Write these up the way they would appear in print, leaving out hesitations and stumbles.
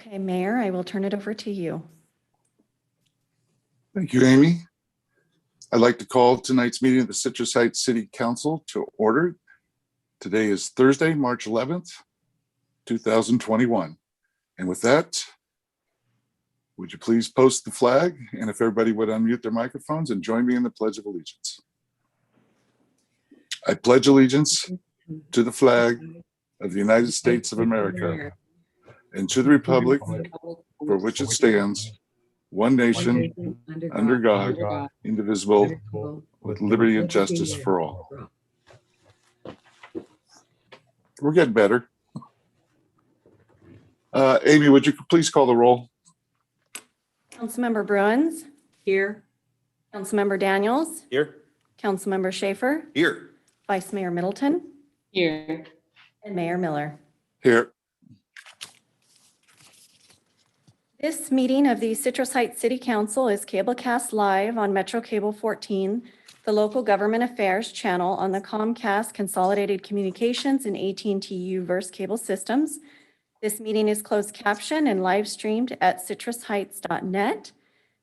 Okay, Mayor, I will turn it over to you. Thank you, Amy. I'd like to call tonight's meeting of the Citrus Heights City Council to order. Today is Thursday, March 11th, 2021. And with that, would you please post the flag? And if everybody would unmute their microphones and join me in the Pledge of Allegiance. I pledge allegiance to the flag of the United States of America and to the republic for which it stands, one nation, under God, indivisible, with liberty and justice for all. We're getting better. Amy, would you please call the roll? Councilmember Bruins, Here. Councilmember Daniels, Here. Councilmember Schaefer, Here. Vice Mayor Middleton, Here. and Mayor Miller. Here. This meeting of the Citrus Heights City Council is cablecast live on Metro Cable 14, the local government affairs channel on the Comcast Consolidated Communications and AT&T U-verse cable systems. This meeting is closed captioned and live streamed at citrusheights.net.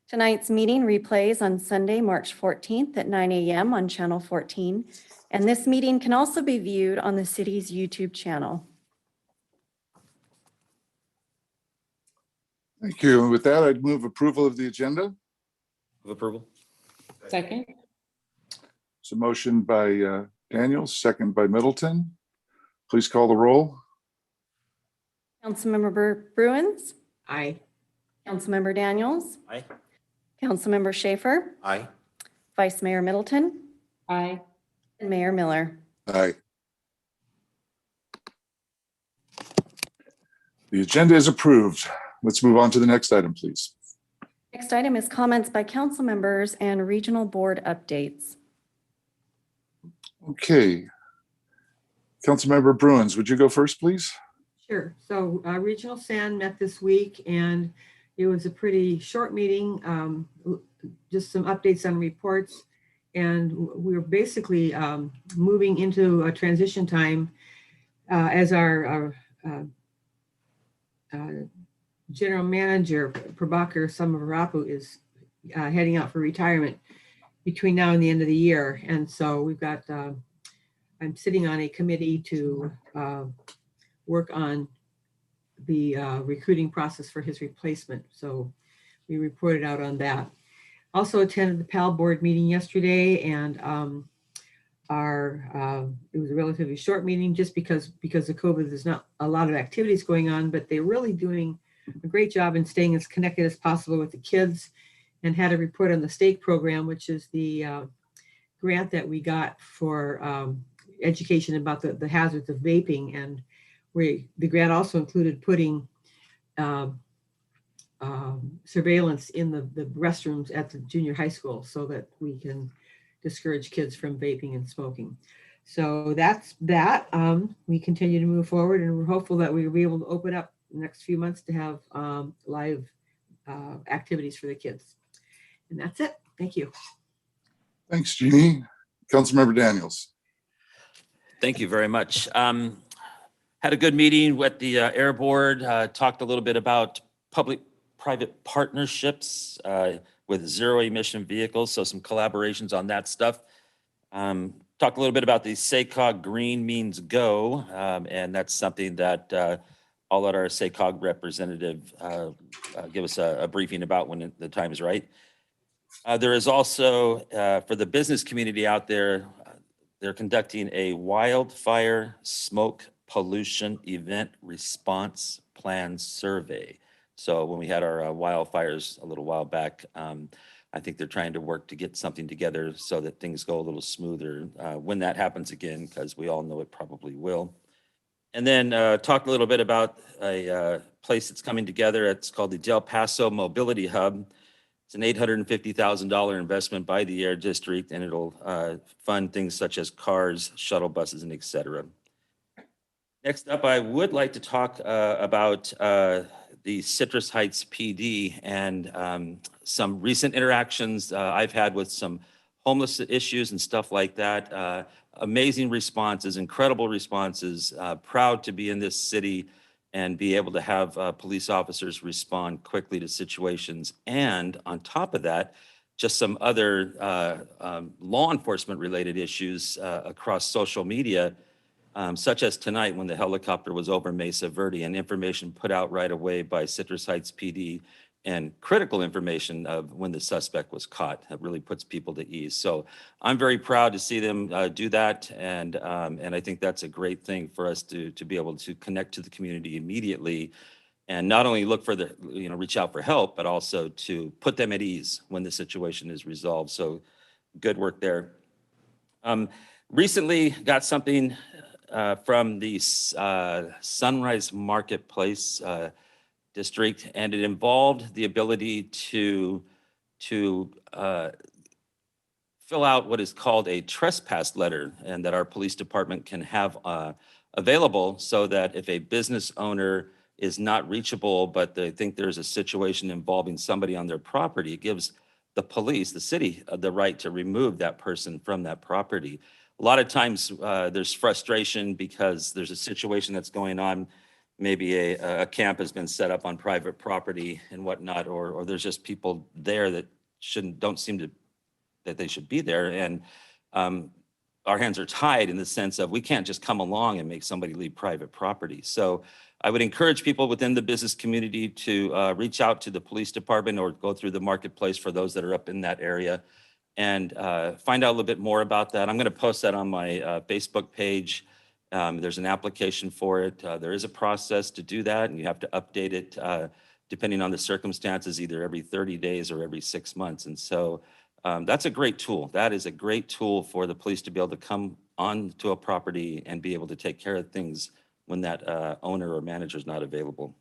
Tonight's meeting replays on Sunday, March 14th at 9 a.m. on Channel 14. And this meeting can also be viewed on the city's YouTube channel. Thank you. And with that, I'd move approval of the agenda. Move approval. Second. So motion by Daniels, second by Middleton. Please call the roll. Councilmember Bruins, Aye. Councilmember Daniels, Aye. Councilmember Schaefer, Aye. Vice Mayor Middleton, Aye. and Mayor Miller. Aye. The agenda is approved. Let's move on to the next item, please. Next item is comments by council members and regional board updates. Okay. Councilmember Bruins, would you go first, please? Sure. So Regional SAN met this week and it was a pretty short meeting, just some updates on reports. And we're basically moving into a transition time as our General Manager, Prabhakar Samarapu, is heading out for retirement between now and the end of the year. And so we've got, I'm sitting on a committee to work on the recruiting process for his replacement. So we reported out on that. Also attended the PAL board meeting yesterday, and it was a relatively short meeting just because of COVID. There's not a lot of activities going on, but they're really doing a great job in staying as connected as possible with the kids, and had a report on the STAKE program, which is the grant that we got for education about the hazards of vaping. And the grant also included putting surveillance in the restrooms at the junior high school so that we can discourage kids from vaping and smoking. So that's that. We continue to move forward, and we're hopeful that we'll be able to open up the next few months to have live activities for the kids. And that's it. Thank you. Thanks, Jeannie. Councilmember Daniels. Thank you very much. Had a good meeting with the Air Board, talked a little bit about public-private partnerships with zero-emission vehicles, so some collaborations on that stuff. Talked a little bit about the SACOG Green Means Go, and that's something that I'll let our SACOG representative give us a briefing about when the time is right. There is also, for the business community out there, they're conducting a wildfire smoke pollution event response plan survey. So when we had our wildfires a little while back, I think they're trying to work to get something together so that things go a little smoother when that happens again, because we all know it probably will. And then talk a little bit about a place that's coming together. It's called the Del Paso Mobility Hub. It's an $850,000 investment by the Air District, and it'll fund things such as cars, shuttle buses, and et cetera. Next up, I would like to talk about the Citrus Heights PD and some recent interactions I've had with some homeless issues and stuff like that. Amazing responses, incredible responses. Proud to be in this city and be able to have police officers respond quickly to situations. And on top of that, just some other law enforcement related issues across social media, such as tonight when the helicopter was over Mesa Verde and information put out right away by Citrus Heights PD and critical information of when the suspect was caught. That really puts people to ease. So I'm very proud to see them do that. And I think that's a great thing for us to be able to connect to the community immediately and not only look for the, reach out for help, but also to put them at ease when the situation is resolved. So good work there. Recently got something from the Sunrise Marketplace district, and it involved the ability to fill out what is called a trespass letter, and that our police department can have available so that if a business owner is not reachable, but they think there's a situation involving somebody on their property, it gives the police, the city, the right to remove that person from that property. A lot of times there's frustration because there's a situation that's going on. Maybe a camp has been set up on private property and whatnot, or there's just people there that don't seem to, that they should be there. And our hands are tied in the sense of we can't just come along and make somebody leave private property. So I would encourage people within the business community to reach out to the police department or go through the marketplace for those that are up in that area and find out a little bit more about that. I'm going to post that on my Facebook page. There's an application for it. There is a process to do that, and you have to update it depending on the circumstances, either every 30 days or every 6 months. And so that's a great tool. That is a great tool for the police to be able to come onto a property and be able to take care of things when that owner or manager is not available.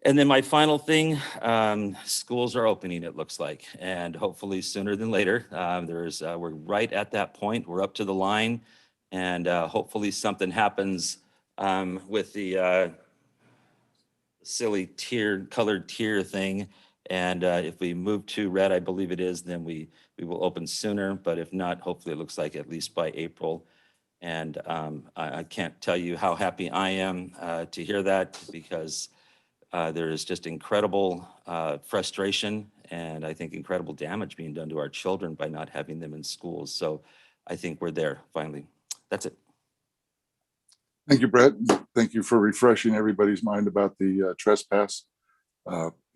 And then my final thing, schools are opening, it looks like, and hopefully sooner than later. We're right at that point. We're up to the line, and hopefully something happens with the silly colored tier thing. And if we move to red, I believe it is, then we will open sooner. But if not, hopefully it looks like at least by April. And I can't tell you how happy I am to hear that, because there is just incredible frustration and I think incredible damage being done to our children by not having them in schools. So I think we're there finally. That's it. Thank you, Brett. Thank you for refreshing everybody's mind about the trespass.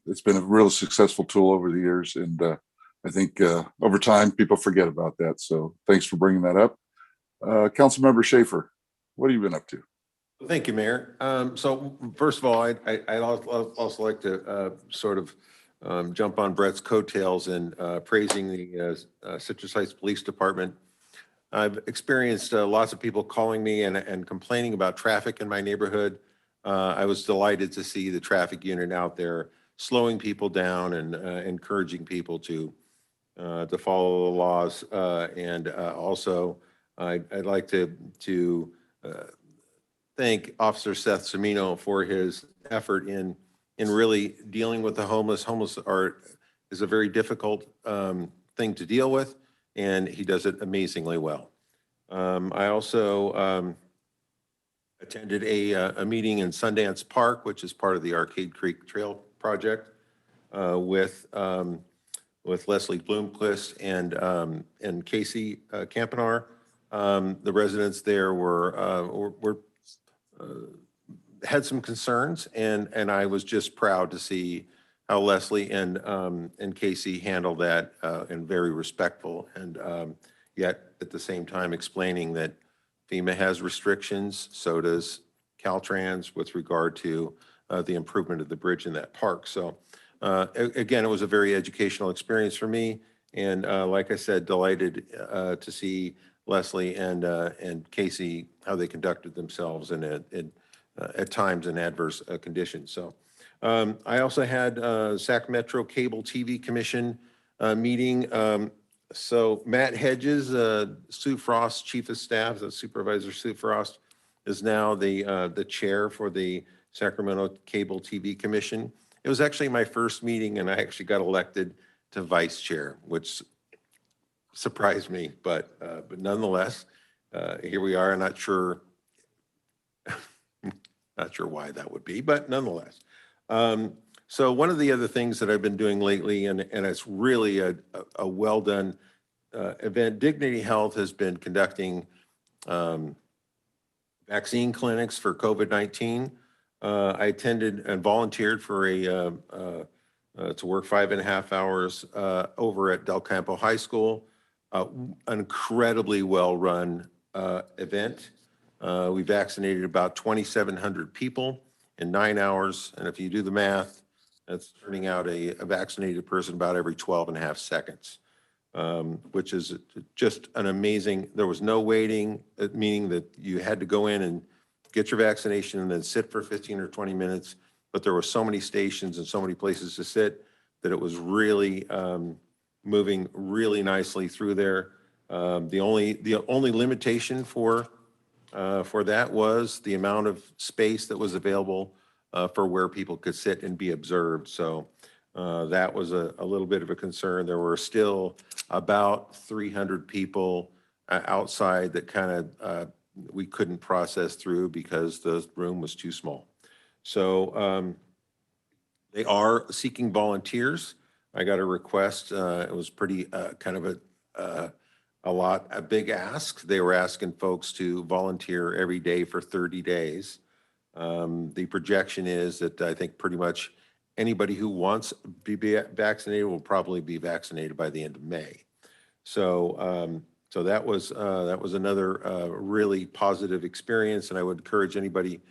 It's been a real successful tool over the years, and I think over time people forget about that. So thanks for bringing that up. Councilmember Schaefer, what have you been up to? Thank you, Mayor. So first of all, I'd also like to sort of jump on Brett's coattails and praising the Citrus Heights Police Department. I've experienced lots of people calling me and complaining about traffic in my neighborhood. I was delighted to see the traffic unit out there slowing people down and encouraging people to follow the laws. And also, I'd like to thank Officer Seth Semino for his effort in really dealing with the homeless. Homeless is a very difficult thing to deal with, and he does it amazingly well. I also attended a meeting in Sundance Park, which is part of the Arcade Creek Trail project, with Leslie Bloomquist and Casey Campinar. The residents there had some concerns, and I was just proud to see how Leslie and Casey handled that and very respectful, and yet at the same time explaining that FEMA has restrictions, so does Caltrans with regard to the improvement of the bridge in that park. So again, it was a very educational experience for me, and like I said, delighted to see Leslie and Casey, how they conducted themselves and at times in adverse conditions. So I also had Sac Metro Cable TV Commission meeting. So Matt Hedges, Sue Frost, Chief of Staff, Supervisor Sue Frost, is now the chair for the Sacramento Cable TV Commission. It was actually my first meeting, and I actually got elected to vice chair, which surprised me, but nonetheless, here we are. I'm not sure Not sure why that would be, but nonetheless. So one of the other things that I've been doing lately, and it's really a well done event, Dignity Health has been conducting vaccine clinics for COVID-19. I attended and volunteered for to work 5.5 hours over at Del Campo High School. An incredibly well-run event. We vaccinated about 2,700 people in 9 hours. And if you do the math, that's turning out a vaccinated person about every 12.5 seconds, which is just an amazing, there was no waiting, meaning that you had to go in and get your vaccination and then sit for 15 or 20 minutes. But there were so many stations and so many places to sit that it was really moving really nicely through there. The only limitation for that was the amount of space that was available for where people could sit and be observed. So that was a little bit of a concern. There were still about 300 people outside that kind of we couldn't process through because the room was too small. So they are seeking volunteers. I got a request. It was pretty kind of a big ask. They were asking folks to volunteer every day for 30 days. The projection is that I think pretty much anybody who wants to be vaccinated will probably be vaccinated by the end of May. So, so that was another really positive experience, and I would encourage anybody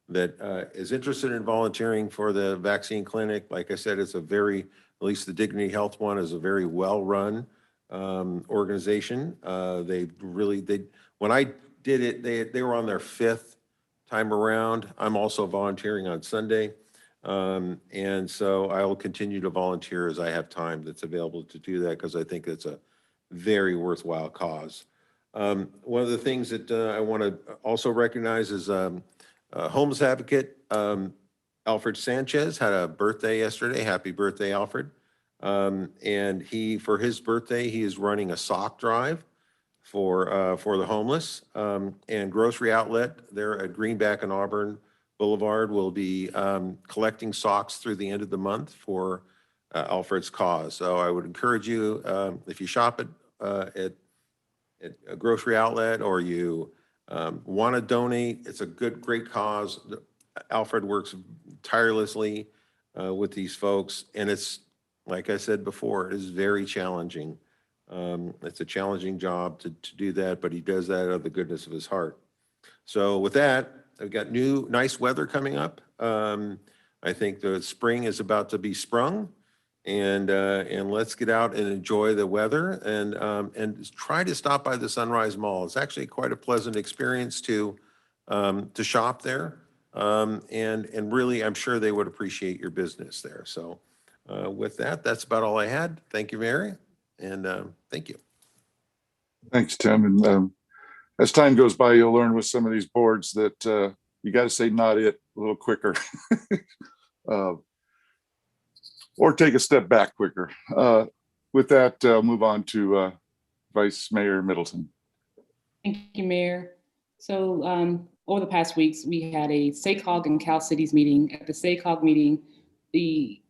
that is interested in volunteering for the vaccine clinic. Like I said, it's a very, at least the Dignity Health one is a very well-run organization. When I did it, they were on their 5th time around. I'm also volunteering on Sunday. And so I will continue to volunteer as I have time that's available to do that, because I think it's a very worthwhile cause. One of the things that I want to also recognize is homeless advocate Alfred Sanchez had a birthday yesterday. Happy birthday, Alfred. And for his birthday, he is running a sock drive for the homeless. And Grocery Outlet there at Greenback and Auburn Boulevard will be collecting socks through the end of the month for Alfred's cause. So I would encourage you, if you shop at a Grocery Outlet, or you want to donate, it's a great cause. Alfred works tirelessly with these folks, and it's, like I said before, it is very challenging. It's a challenging job to do that, but he does that out of the goodness of his heart. So with that, I've got nice weather coming up. I think the spring is about to be sprung, and let's get out and enjoy the weather, and try to stop by the Sunrise Mall. It's actually quite a pleasant experience to shop there, and really, I'm sure they would appreciate your business there. So with that, that's about all I had. Thank you, Mary, and thank you. Thanks, Tim. And as time goes by, you'll learn with some of these boards that you got to say "not it" a little quicker, or take a step back quicker. With that, move on to Vice Mayor Middleton. Thank you, Mayor. So over the past weeks, we had a SACOG and Cal Cities meeting. At the SACOG meeting, the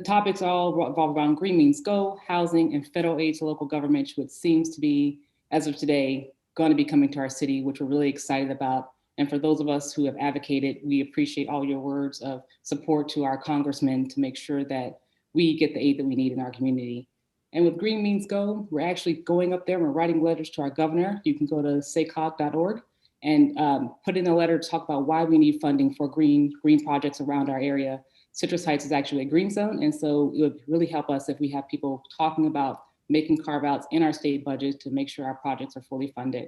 topics all revolve around Green Means Go, housing, and federal aid to local governments, which seems to be, as of today, going to be coming to our city, which we're really excited about. And for those of us who have advocated, we appreciate all your words of support to our congressmen to make sure that we get the aid that we need in our community. And with Green Means Go, we're actually going up there and we're writing letters to our governor. You can go to sacog.org and put in a letter to talk about why we need funding for green projects around our area. Citrus Heights is actually a green zone, and so it would really help us if we have people talking about making carve-outs in our state budget to make sure our projects are fully funded.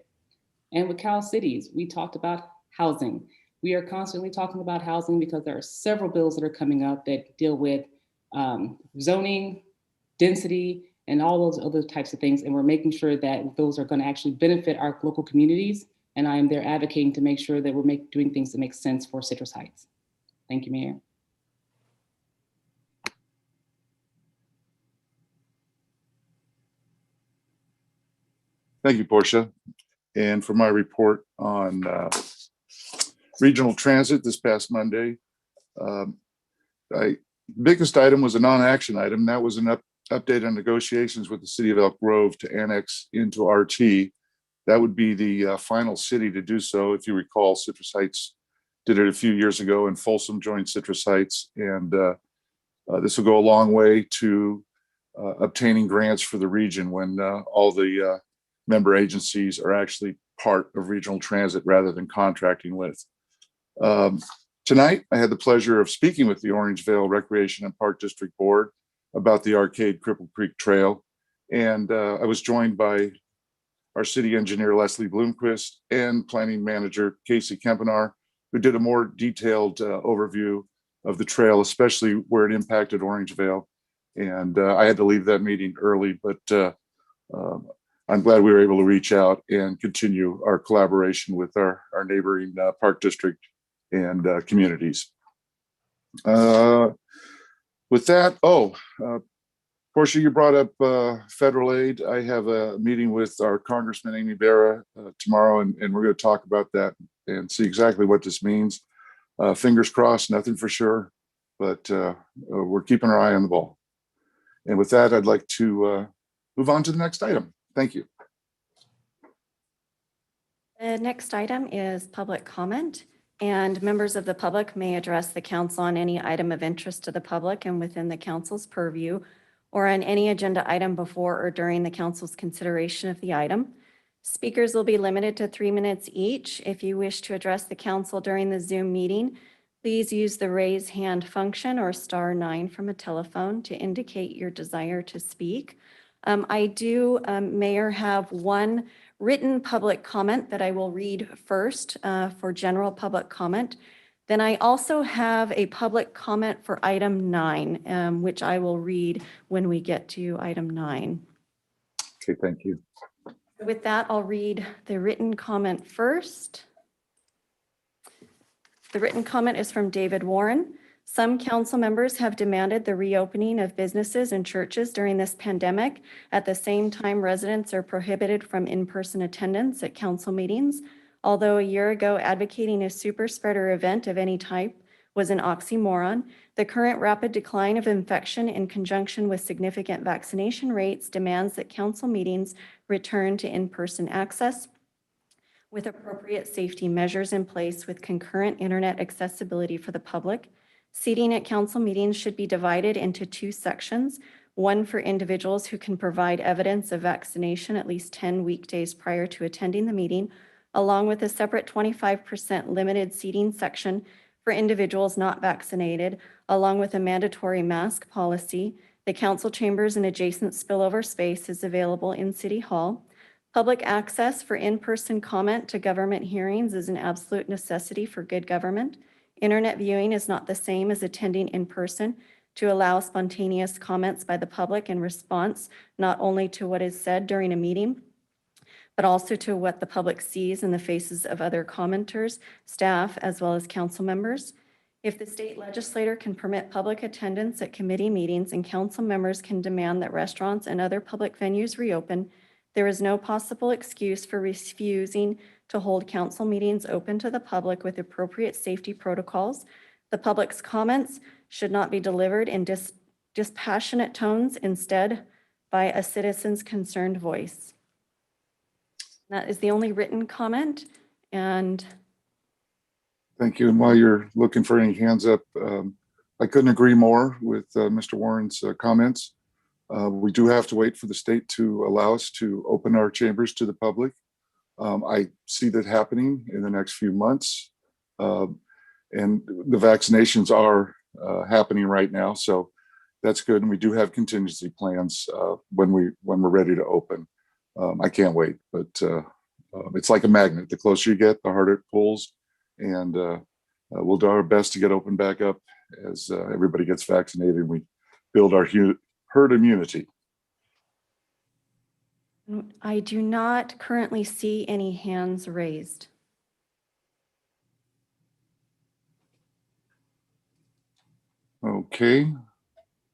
And with Cal Cities, we talked about housing. We are constantly talking about housing because there are several bills that are coming up that deal with zoning, density, and all those other types of things. And we're making sure that those are going to actually benefit our local communities. And I am there advocating to make sure that we're doing things that make sense for Citrus Heights. Thank you, Mayor. Thank you, Portia. And for my report on regional transit this past Monday. Biggest item was a non-action item. That was an update on negotiations with the city of Elk Grove to annex into RT. That would be the final city to do so. If you recall, Citrus Heights did it a few years ago, and Folsom joined Citrus Heights. And this will go a long way to obtaining grants for the region when all the member agencies are actually part of regional transit rather than contracting with. Tonight, I had the pleasure of speaking with the Orangevale Recreation and Park District Board about the Arcade Cripple Creek Trail. And I was joined by our city engineer, Leslie Bloomquist, and planning manager, Casey Kempenar, who did a more detailed overview of the trail, especially where it impacted Orangevale. And I had to leave that meeting early, but I'm glad we were able to reach out and continue our collaboration with our neighboring park district and communities. With that, Portia, you brought up federal aid. I have a meeting with our Congressman Amy Barra tomorrow, and we're going to talk about that and see exactly what this means. Fingers crossed, nothing for sure, but we're keeping our eye on the ball. And with that, I'd like to move on to the next item. Thank you. The next item is public comment, and members of the public may address the council on any item of interest to the public and within the council's purview, or on any agenda item before or during the council's consideration of the item. Speakers will be limited to 3 minutes each. If you wish to address the council during the Zoom meeting, please use the raise hand function or *9 from a telephone to indicate your desire to speak. I do, Mayor, have one written public comment that I will read first for general public comment. Then I also have a public comment for item 9, which I will read when we get to item 9. Okay, thank you. With that, I'll read the written comment first. The written comment is from David Warren. Some council members have demanded the reopening of businesses and churches during this pandemic. At the same time, residents are prohibited from in-person attendance at council meetings. Although a year ago, advocating a super spreader event of any type was an oxymoron, the current rapid decline of infection in conjunction with significant vaccination rates demands that council meetings return to in-person access with appropriate safety measures in place with concurrent internet accessibility for the public. Seating at council meetings should be divided into 2 sections, one for individuals who can provide evidence of vaccination at least 10 weekdays prior to attending the meeting, along with a separate 25% limited seating section for individuals not vaccinated, along with a mandatory mask policy. The council chambers and adjacent spillover space is available in City Hall. Public access for in-person comment to government hearings is an absolute necessity for good government. Internet viewing is not the same as attending in person to allow spontaneous comments by the public in response not only to what is said during a meeting, but also to what the public sees in the faces of other commenters, staff, as well as council members. If the state legislator can permit public attendance at committee meetings and council members can demand that restaurants and other public venues reopen, there is no possible excuse for refusing to hold council meetings open to the public with appropriate safety protocols. The public's comments should not be delivered in dispassionate tones, instead by a citizen's concerned voice. That is the only written comment. And Thank you. And while you're looking for any hands up, I couldn't agree more with Mr. Warren's comments. We do have to wait for the state to allow us to open our chambers to the public. I see that happening in the next few months. And the vaccinations are happening right now. So that's good. And we do have contingency plans when we're ready to open. I can't wait, but it's like a magnet. The closer you get, the harder it pulls. And we'll do our best to get open back up as everybody gets vaccinated and we build our herd immunity. I do not currently see any hands raised. Okay.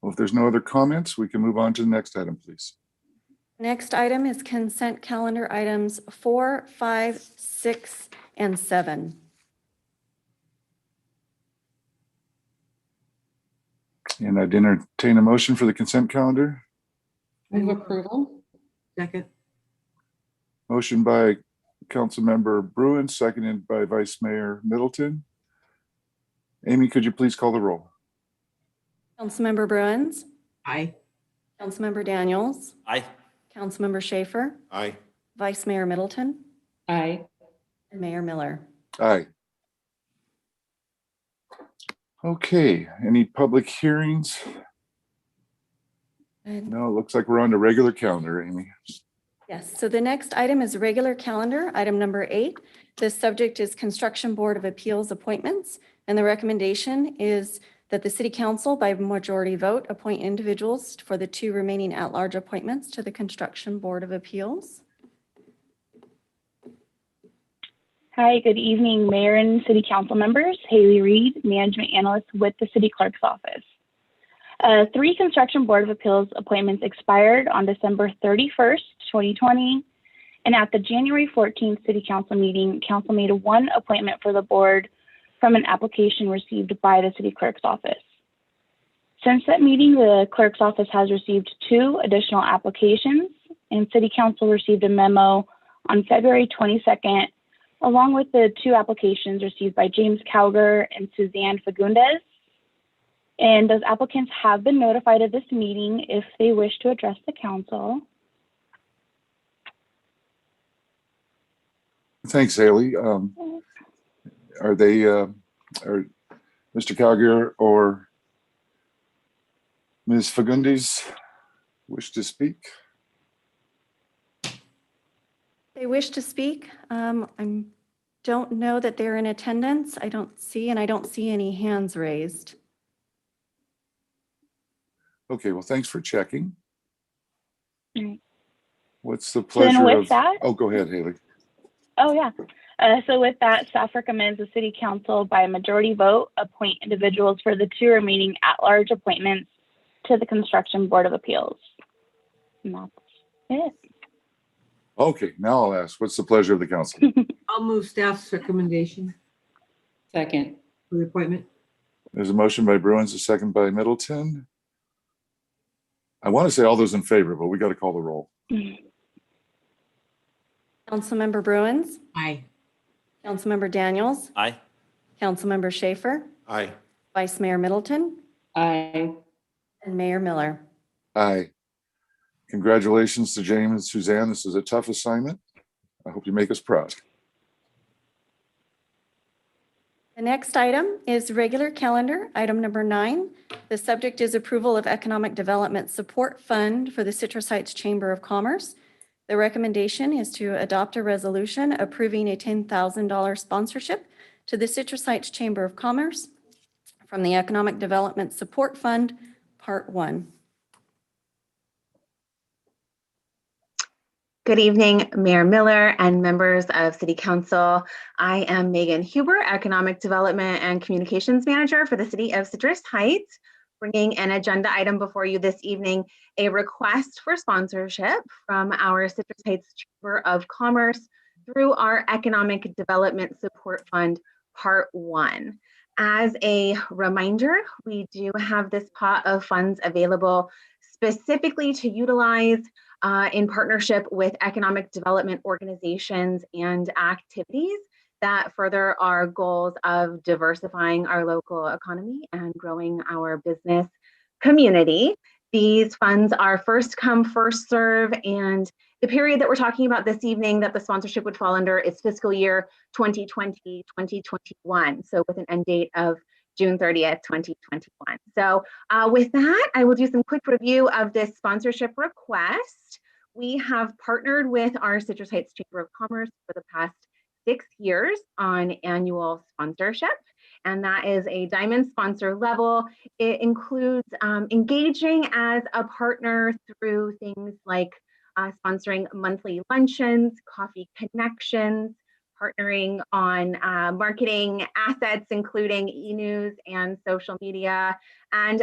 Well, if there's no other comments, we can move on to the next item, please. Next item is consent calendar items 4, 5, 6, and 7. And I'd entertain a motion for the consent calendar. Move approval. Second. Motion by Councilmember Bruin, seconded by Vice Mayor Middleton. Amy, could you please call the roll? Councilmember Bruins, Aye. Councilmember Daniels, Aye. Councilmember Schaefer, Aye. Vice Mayor Middleton, Aye. and Mayor Miller. Aye. Okay, any public hearings? And No, it looks like we're on the regular calendar, Amy. yes, so the next item is regular calendar, item number 8. The subject is Construction Board of Appeals appointments, and the recommendation is that the City Council by majority vote appoint individuals for the 2 remaining at-large appointments to the Construction Board of Appeals. Hi, good evening, Mayor and City Council members. Haley Reed, Management Analyst with the City Clerk's Office. 3 Construction Board of Appeals appointments expired on December 31st, 2020. And at the January 14th City Council meeting, Council made 1 appointment for the board from an application received by the City Clerk's Office. Since that meeting, the Clerk's Office has received 2 additional applications, and City Council received a memo on February 22nd, along with the 2 applications received by James Cowger and Suzanne Fagundes. And those applicants have been notified of this meeting if they wish to address the council. Thanks, Haley. Are they, are Mr. Calgear or Ms. Fagundes wish to speak? They wish to speak. I don't know that they're in attendance. I don't see any hands raised. Okay, well, thanks for checking. Right. What's the then pleasure with of? that- Oh, go ahead, Haley. Oh, yeah. So with that, staff recommends the City Council by a majority vote appoint individuals for the 2 remaining at-large appointments to the Construction Board of Appeals. And that's it. Okay, now I'll ask, what's the pleasure of the council? I'll move staff's recommendation Second. for the appointment. There's a motion by Bruins, a second by Middleton. I want to say all those in favor, but we got to call the roll. Councilmember Bruins, Aye. Councilmember Daniels, Aye. Councilmember Schaefer, Aye. Vice Mayor Middleton, Aye. and Mayor Miller. Aye. Congratulations to James and Suzanne. This is a tough assignment. I hope you make us proud. The next item is regular calendar, item number 9. The subject is approval of Economic Development Support Fund for the Citrus Heights Chamber of Commerce. The recommendation is to adopt a resolution approving a $10,000 sponsorship to the Citrus Heights Chamber of Commerce from the Economic Development Support Fund, Part 1. Good evening, Mayor Miller and members of City Council. I am Megan Huber, Economic Development and Communications Manager for the City of Citrus Heights, bringing an agenda item before you this evening, a request for sponsorship from our Citrus Heights Chamber of Commerce through our Economic Development Support Fund, Part 1. As a reminder, we do have this pot of funds available specifically to utilize in partnership with economic development organizations and activities that further our goals of diversifying our local economy and growing our business community. These funds are first come, first serve, and the period that we're talking about this evening that the sponsorship would fall under is fiscal year 2020-2021, so with an end date of June 30th, 2021. So with that, I will do some quick review of this sponsorship request. We have partnered with our Citrus Heights Chamber of Commerce for the past 6 years on annual sponsorship, and that is a diamond sponsor level. It includes engaging as a partner through things like sponsoring monthly luncheons, coffee connections, partnering on marketing assets, including e-news and social media, and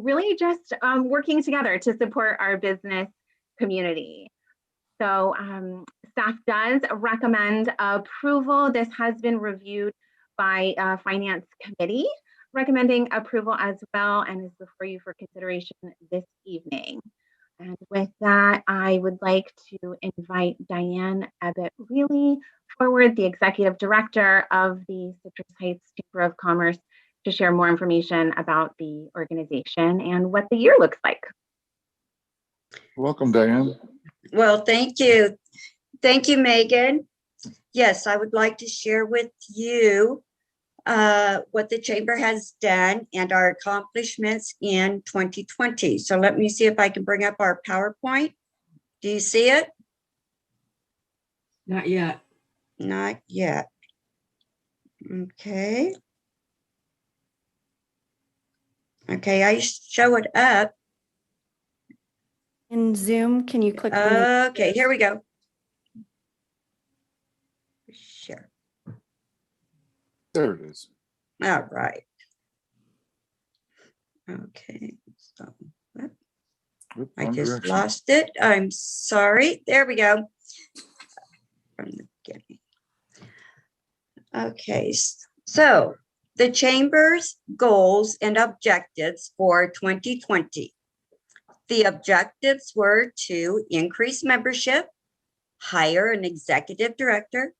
really just working together to support our business community. So staff does recommend approval. This has been reviewed by Finance Committee. recommending approval as well and is before you for consideration this evening. And with that, I would like to invite Diane Abbott-Reilly forward, the Executive Director of the Citrus Heights Chamber of Commerce, to share more information about the organization and what the year looks like. Welcome, Diane. Well, thank you. Thank you, Megan. Yes, I would like to share with you what the chamber has done and our accomplishments in 2020. So let me see if I can bring up our PowerPoint. Do you see it? Not yet. Not yet. Okay. Okay, I show it up. In Zoom, can you click? the Okay, here we go. Share. There it is. All right. Okay, so Whoop, I wrong just direction. lost it. I'm sorry. There we go. From the beginning. Okay, so the chamber's goals and objectives for 2020. The objectives were to increase membership, hire an executive director,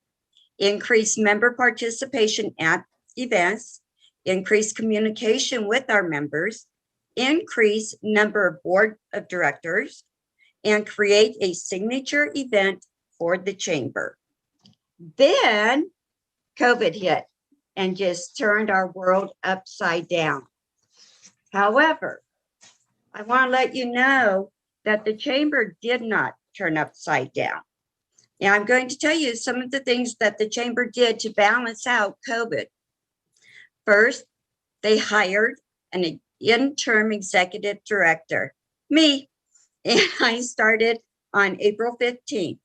increase member participation at events, increase communication with our members, increase number of board of directors, and create a signature event for the chamber. Then COVID hit and just turned our world upside down. However, I want to let you know that the chamber did not turn upside down. And I'm going to tell you some of the things that the chamber did to balance out COVID. First, they hired an interim executive director, me, and I started on April 15th.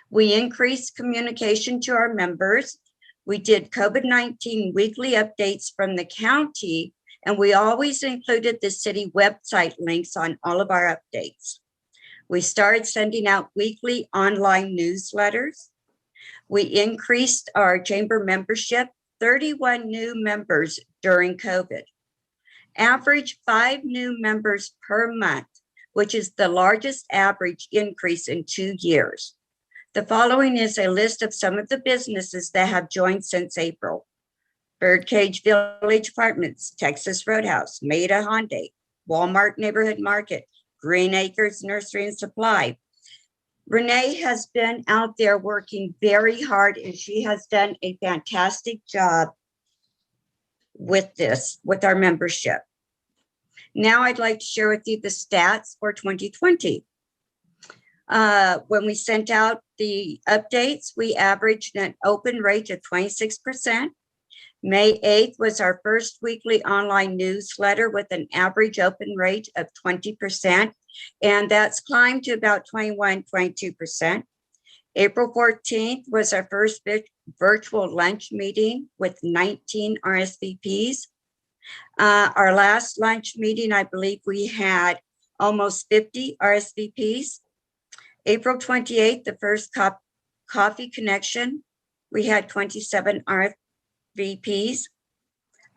We increased communication to our members. We did COVID-19 weekly updates from the county, and we always included the city website links on all of our updates. We started sending out weekly online newsletters. We increased our chamber membership, 31 new members during COVID. Average 5 new members per month, which is the largest average increase in 2 years. The following is a list of some of the businesses that have joined since April. Birdcage Village Apartments, Texas Roadhouse, Maida Hyundai, Walmart Neighborhood Market, Green Acres Nursery and Supply. Renee has been out there working very hard, and she has done a fantastic job with this, with our membership. Now I'd like to share with you the stats for 2020. When we sent out the updates, we averaged an open rate of 26%. May 8th was our first weekly online newsletter with an average open rate of 20%, and that's climbed to about 22%. April 14th was our first virtual lunch meeting with 19 RSVPs. Our last lunch meeting, I believe we had almost 50 RSVPs. April 28th, the first coffee connection, we had 27 RSVPs.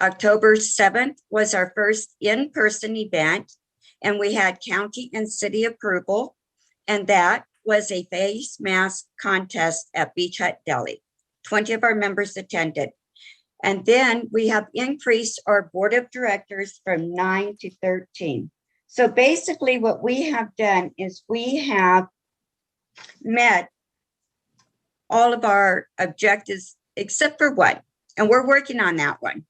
October 7th was our first in-person event, and we had county and city approval, and that was a face mask contest at Beach Hut Deli. 20 of our members attended. And then we have increased our board of directors from 9 to 13. So basically what we have done is we have met all of our objectives except for one, and we're working on that one.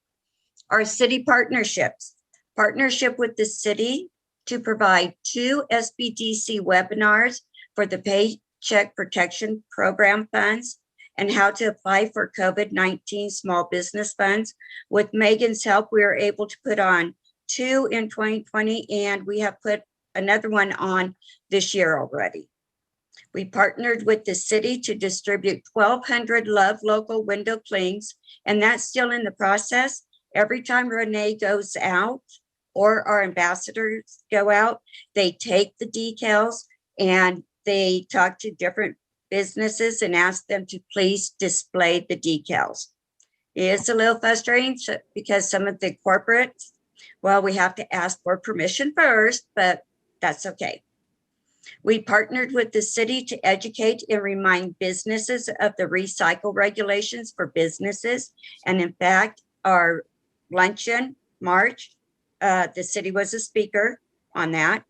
Our city partnerships, partnership with the city to provide 2 SBDC webinars for the Paycheck Protection Program funds and how to apply for COVID-19 small business funds. With Megan's help, we were able to put on 2 in 2020, and we have put another one on this year already. We partnered with the city to distribute 1,200 Love Local window clings, and that's still in the process. Every time Renee goes out or our ambassadors go out, they take the decals and they talk to different businesses and ask them to please display the decals. It's a little frustrating because some of the corporates, well, we have to ask for permission first, but that's okay. We partnered with the city to educate and remind businesses of the recycle regulations for businesses. And in fact, our luncheon, March, the city was a speaker on that.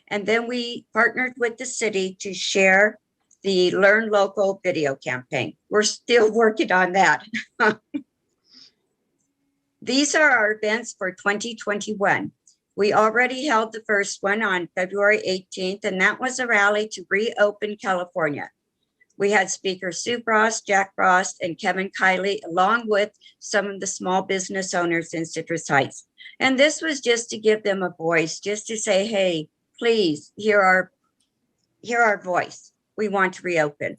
And then we partnered with the city to share the Learn Local video campaign. We're still working on that. These are our events for 2021. We already held the first one on February 18th, and that was a rally to reopen California. We had speaker Sue Frost, Jack Frost, and Kevin Kiley, along with some of the small business owners in Citrus Heights. And this was just to give them a voice, just to say, hey, please hear our voice. We want to reopen.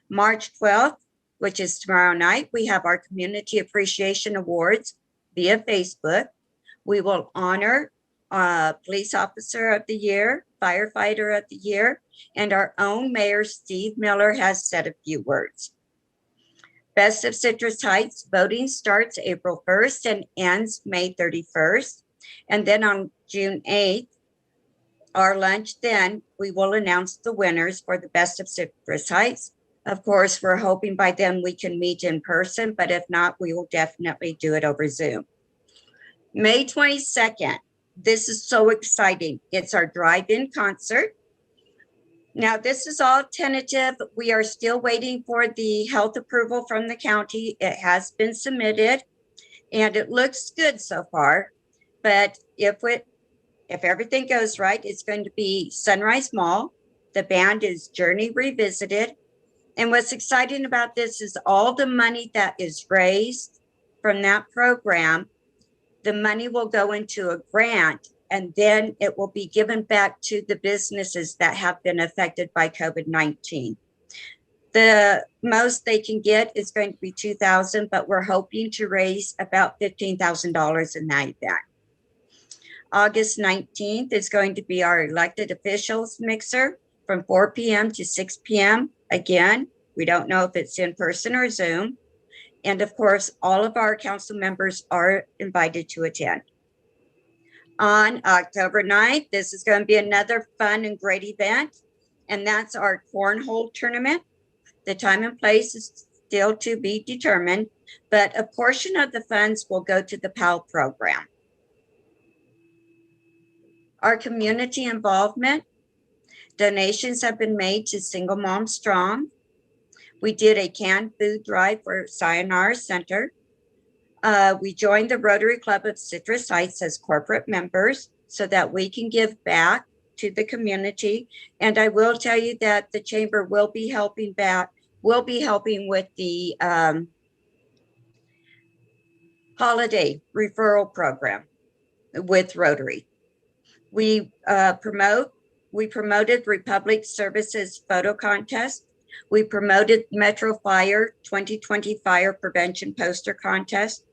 March 12th, which is tomorrow night, we have our Community Appreciation Awards via Facebook. We will honor Police Officer of the Year, Firefighter of the Year, and our own Mayor Steve Miller has said a few words. Best of Citrus Heights voting starts April 1st and ends May 31st. And then on June 8th, our lunch, then we will announce the winners for the Best of Citrus Heights. Of course, we're hoping by then we can meet in person, but if not, we will definitely do it over Zoom. May 22nd, this is so exciting. It's our drive-in concert. Now, this is all tentative. We are still waiting for the health approval from the county. It has been submitted and it looks good so far. But if everything goes right, it's going to be Sunrise Mall. The band is Journey Revisited. And what's exciting about this is all the money that is raised from that program, the money will go into a grant, and then it will be given back to the businesses that have been affected by COVID-19. The most they can get is going to be $2,000, but we're hoping to raise about $15,000 in that event. August 19th is going to be our elected officials mixer from 4 p.m. to 6 p.m. Again, we don't know if it's in person or Zoom. And of course, all of our council members are invited to attend. On October 9th, this is going to be another fun and great event, and that's our cornhole tournament. The time and place is still to be determined, but a portion of the funds will go to the PAL program. Our community involvement, donations have been made to Single Mom Strong. We did a canned food drive for Sayonara Center. We joined the Rotary Club of Citrus Heights as corporate members so that we can give back to the community. And I will tell you that the chamber will be helping with the holiday referral program with Rotary. We promoted Republic Services photo contest. We promoted Metro Fire 2020 fire prevention poster contest.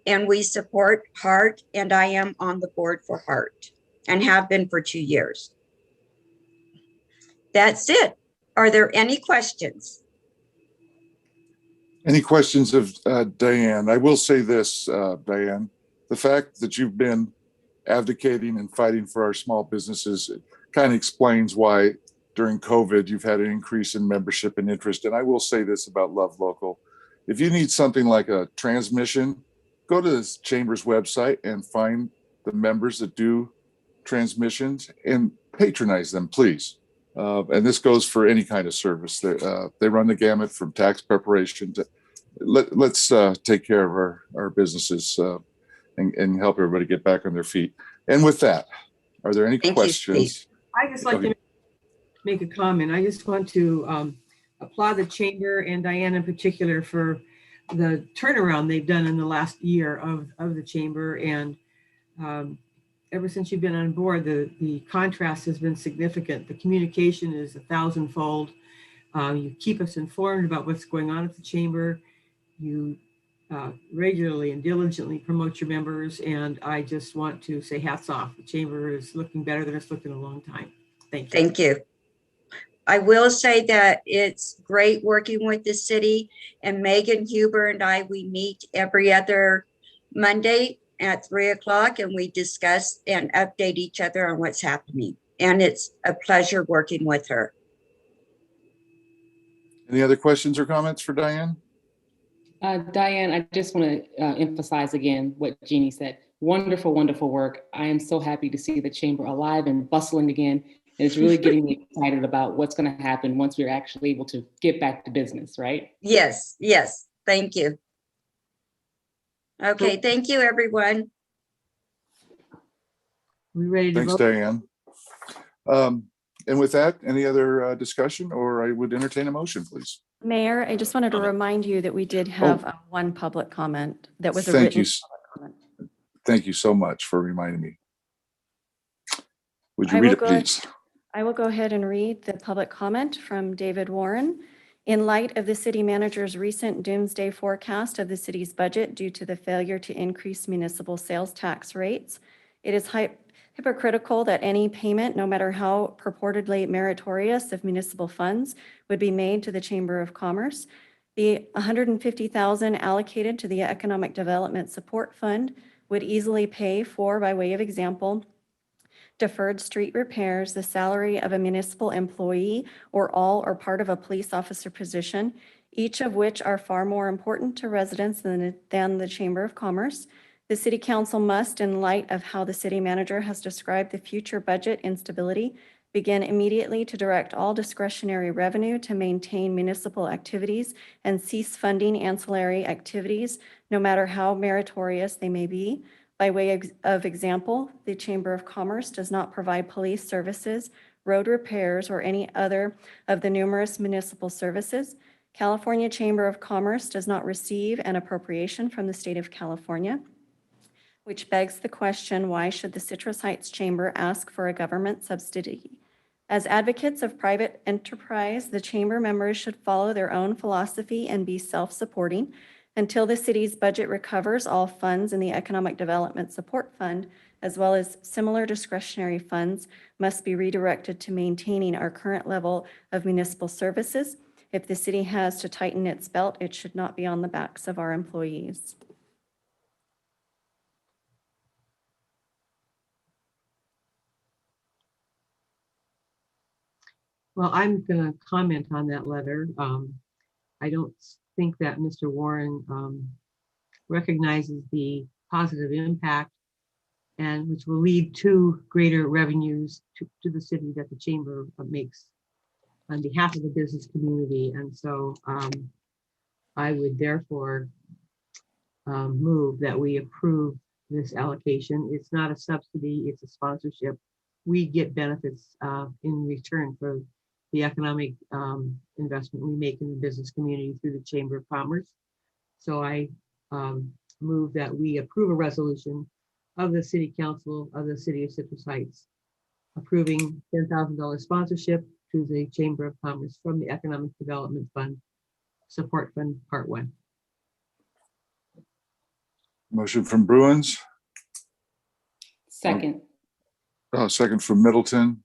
And we support HEART, and I am on the board for HEART and have been for 2 years. That's it. Are there any questions? Any questions of Diane? I will say this, Diane, the fact that you've been advocating and fighting for our small businesses kind of explains why during COVID you've had an increase in membership and interest. And I will say this about Love Local. If you need something like a transmission, go to this chamber's website and find the members that do transmissions and patronize them, please. And this goes for any kind of service. They run the gamut from tax preparation to let's take care of our businesses and help everybody get back on their feet. And with that, are there any questions? I just like to make a comment. I just want to applaud the chamber and Diane in particular for the turnaround they've done in the last year of the chamber. And ever since you've been on board, the contrast has been significant. The communication is 1,000-fold. You keep us informed about what's going on at the chamber. You regularly and diligently promote your members. And I just want to say hats off. The chamber is looking better than it's looked in a long time. Thank you. Thank you. I will say that it's great working with the city, and Megan Huber and I, we meet every other Monday at 3 o'clock, and we discuss and update each other on what's happening. And it's a pleasure working with her. Any other questions or comments for Diane? Diane, I just want to emphasize again what Jeannie said. Wonderful, wonderful work. I am so happy to see the chamber alive and bustling again. And it's really getting me excited about what's going to happen once we're actually able to get back to business, right? Yes, yes. Thank you. Okay, thank you, everyone. We ready to Thanks, vote? Diane. And with that, any other discussion, or I would entertain a motion, please? Mayor, I just wanted to remind you that we did have one public comment that was a Thank written you. public comment. Thank you so much for reminding me. Would you I read will it, go- please? I will go ahead and read the public comment from David Warren. In light of the city manager's recent doomsday forecast of the city's budget due to the failure to increase municipal sales tax rates, it is hypocritical that any payment, no matter how purportedly meritorious of municipal funds, would be made to the Chamber of Commerce. The $150,000 allocated to the Economic Development Support Fund would easily pay for, by way of example, deferred street repairs, the salary of a municipal employee, or all or part of a police officer position, each of which are far more important to residents than the Chamber of Commerce. The City Council must, in light of how the city manager has described the future budget instability, begin immediately to direct all discretionary revenue to maintain municipal activities and cease funding ancillary activities, no matter how meritorious they may be. By way of example, the Chamber of Commerce does not provide police services, road repairs, or any other of the numerous municipal services. California Chamber of Commerce does not receive an appropriation from the state of California, which begs the question, why should the Citrus Heights Chamber ask for a government subsidy? As advocates of private enterprise, the chamber members should follow their own philosophy and be self-supporting. Until the city's budget recovers, all funds in the Economic Development Support Fund, as well as similar discretionary funds, must be redirected to maintaining our current level of municipal services. If the city has to tighten its belt, it should not be on the backs of our employees. Well, I'm going to comment on that letter. I don't think that Mr. Warren recognizes the positive impact and which will lead to greater revenues to the city that the chamber makes on behalf of the business community. And so I would therefore move that we approve this allocation. It's not a subsidy, it's a sponsorship. We get benefits in return for the economic investment we make in the business community through the Chamber of Commerce. So I move that we approve a resolution of the City Council of the City of Citrus Heights approving $10,000 sponsorship to the Chamber of Commerce from the Economic Development Fund, Support Fund Part 1. Motion from Bruins, Second. second from Middleton.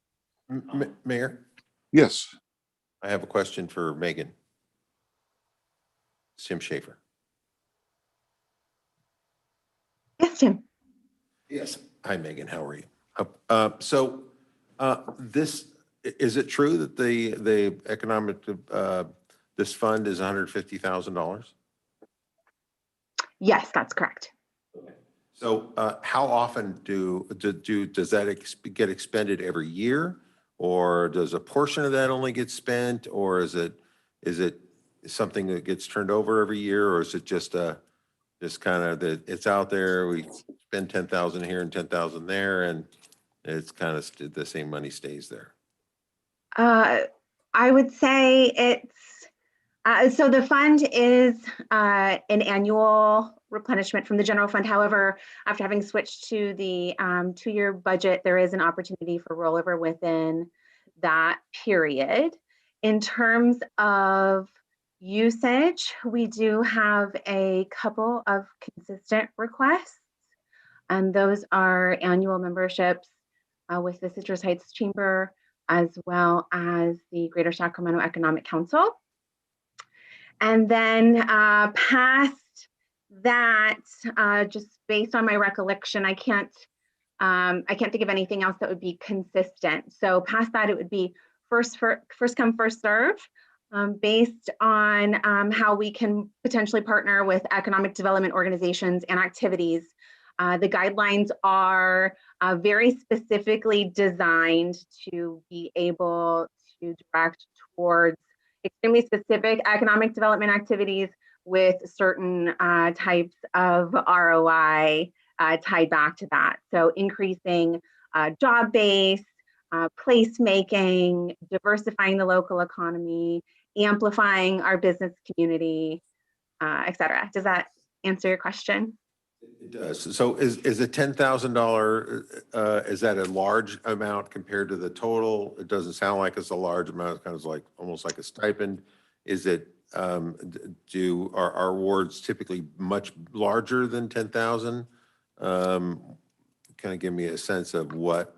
Mayor, Yes. I have a question for Megan. Tim Schaefer. Yes, Jim. Yes. Hi, Megan. How are you? This, is it true that the economic, this fund is $150,000? Yes, that's correct. So how often does that get expended every year? Or does a portion of that only get spent? Or is it something that gets turned over every year? Or is it just kind of that it's out there, we spend 10,000 here and 10,000 there, and it's kind of the same money stays there? I would say it's, so the fund is an annual replenishment from the general fund. However, after having switched to the 2-year budget, there is an opportunity for rollover within that period. In terms of usage, we do have a couple of consistent requests, and those are annual memberships with the Citrus Heights Chamber, as well as the Greater Sacramento Economic Council. And then past that, just based on my recollection, I can't think of anything else that would be consistent. So past that, it would be first come, first serve, based on how we can potentially partner with economic development organizations and activities. The guidelines are very specifically designed to be able to direct towards extremely specific economic development activities with certain types of ROI tied back to that. So increasing job base, placemaking, diversifying the local economy, amplifying our business community, et cetera. Does that answer your question? It does. So is the $10,000, is that a large amount compared to the total? It doesn't sound like it's a large amount. It's kind of like almost like a stipend. Is it, are our awards typically much larger than 10,000? Kind of give me a sense of what.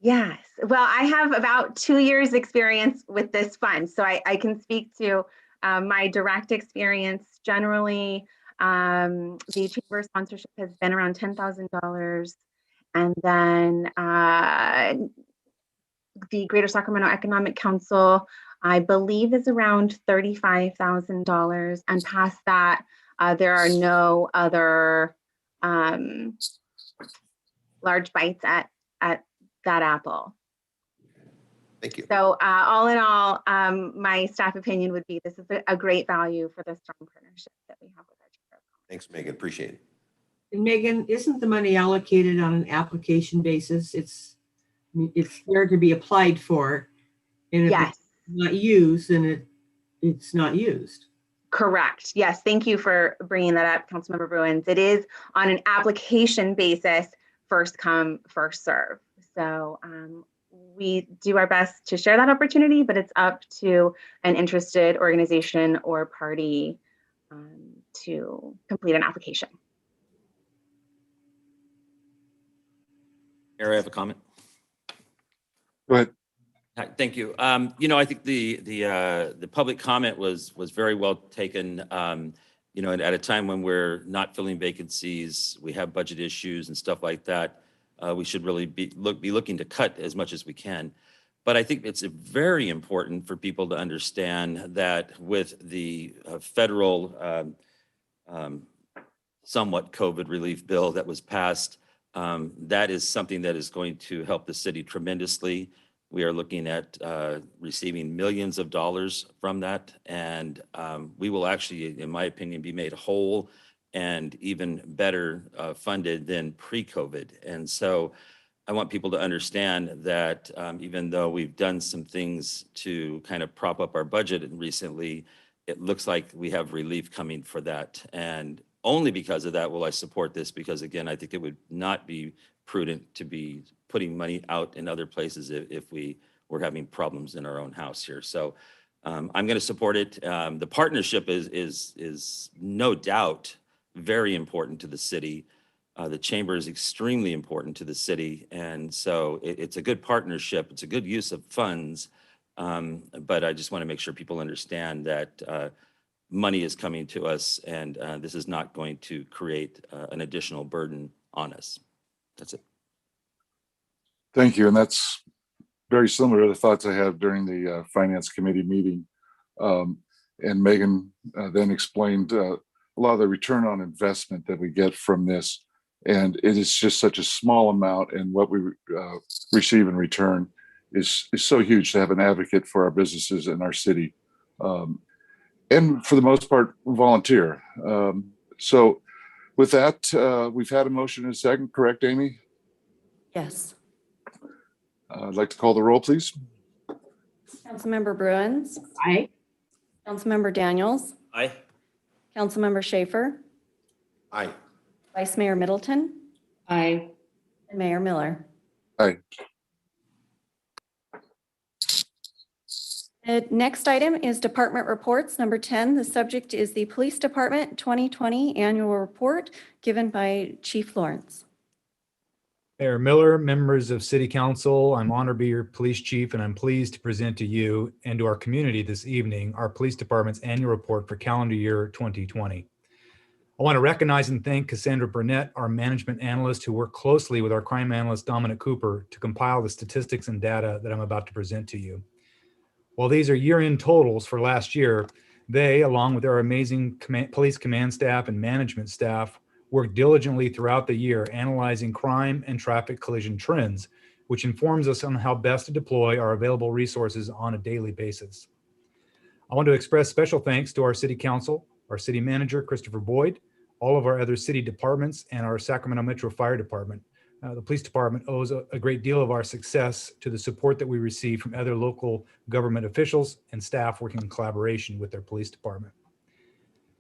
Yes. Well, I have about 2 years experience with this fund, so I can speak to my direct experience. Generally, the chamber sponsorship has been around $10,000, and then the Greater Sacramento Economic Council, I believe, is around $35,000, and past that, there are no other large bites at that apple. Thank you. So all in all, my staff opinion would be this is a great value for the strong partnership that we have with our chamber. Thanks, Megan. Appreciate it. And Megan, isn't the money allocated on an application basis? It's there to be applied for. And if Yes, it's not used, then it's not used. correct. Yes, thank you for bringing that up, Councilmember Bruins. It is on an application basis, first come, first serve. So we do our best to share that opportunity, but it's up to an interested organization or party to complete an application. Mayor, I have a comment. Go ahead. Hi, thank you. You know, I think the public comment was very well taken. You know, and at a time when we're not filling vacancies, we have budget issues and stuff like that. We should really be looking to cut as much as we can. But I think it's very important for people to understand that with the federal somewhat COVID relief bill that was passed, that is something that is going to help the city tremendously. We are looking at receiving millions of dollars from that, and we will actually, in my opinion, be made whole and even better funded than pre-COVID. And so I want people to understand that even though we've done some things to kind of prop up our budget recently, it looks like we have relief coming for that. And only because of that will I support this, because again, I think it would not be prudent to be putting money out in other places if we were having problems in our own house here. So I'm going to support it. The partnership is no doubt very important to the city. The chamber is extremely important to the city. And so it's a good partnership. It's a good use of funds. But I just want to make sure people understand that money is coming to us, and this is not going to create an additional burden on us. That's it. Thank you. And that's very similar to the thoughts I had during the Finance Committee meeting. And Megan then explained a lot of the return on investment that we get from this. And it is just such a small amount, and what we receive in return is so huge to have an advocate for our businesses in our city. And for the most part, volunteer. So with that, we've had a motion and a second, correct, Amy? Yes. I'd like to call the roll, please. Councilmember Bruins, Aye. Councilmember Daniels, Aye. Councilmember Schaefer, Aye. Vice Mayor Middleton, Aye. and Mayor Miller. Aye. The next item is department reports, number 10. The subject is the Police Department 2020 Annual Report given by Chief Lawrence. Mayor Miller, members of City Council, I'm honored to be your police chief, and I'm pleased to present to you and to our community this evening our police department's annual report for calendar year 2020. I want to recognize and thank Cassandra Burnett, our management analyst, who worked closely with our crime analyst, Dominic Cooper, to compile the statistics and data that I'm about to present to you. While these are year-end totals for last year, they, along with our amazing police command staff and management staff, worked diligently throughout the year analyzing crime and traffic collision trends, which informs us on how best to deploy our available resources on a daily basis. I want to express special thanks to our City Council, our City Manager, Christopher Boyd, all of our other city departments, and our Sacramento Metro Fire Department. The police department owes a great deal of our success to the support that we receive from other local government officials and staff working in collaboration with their police department.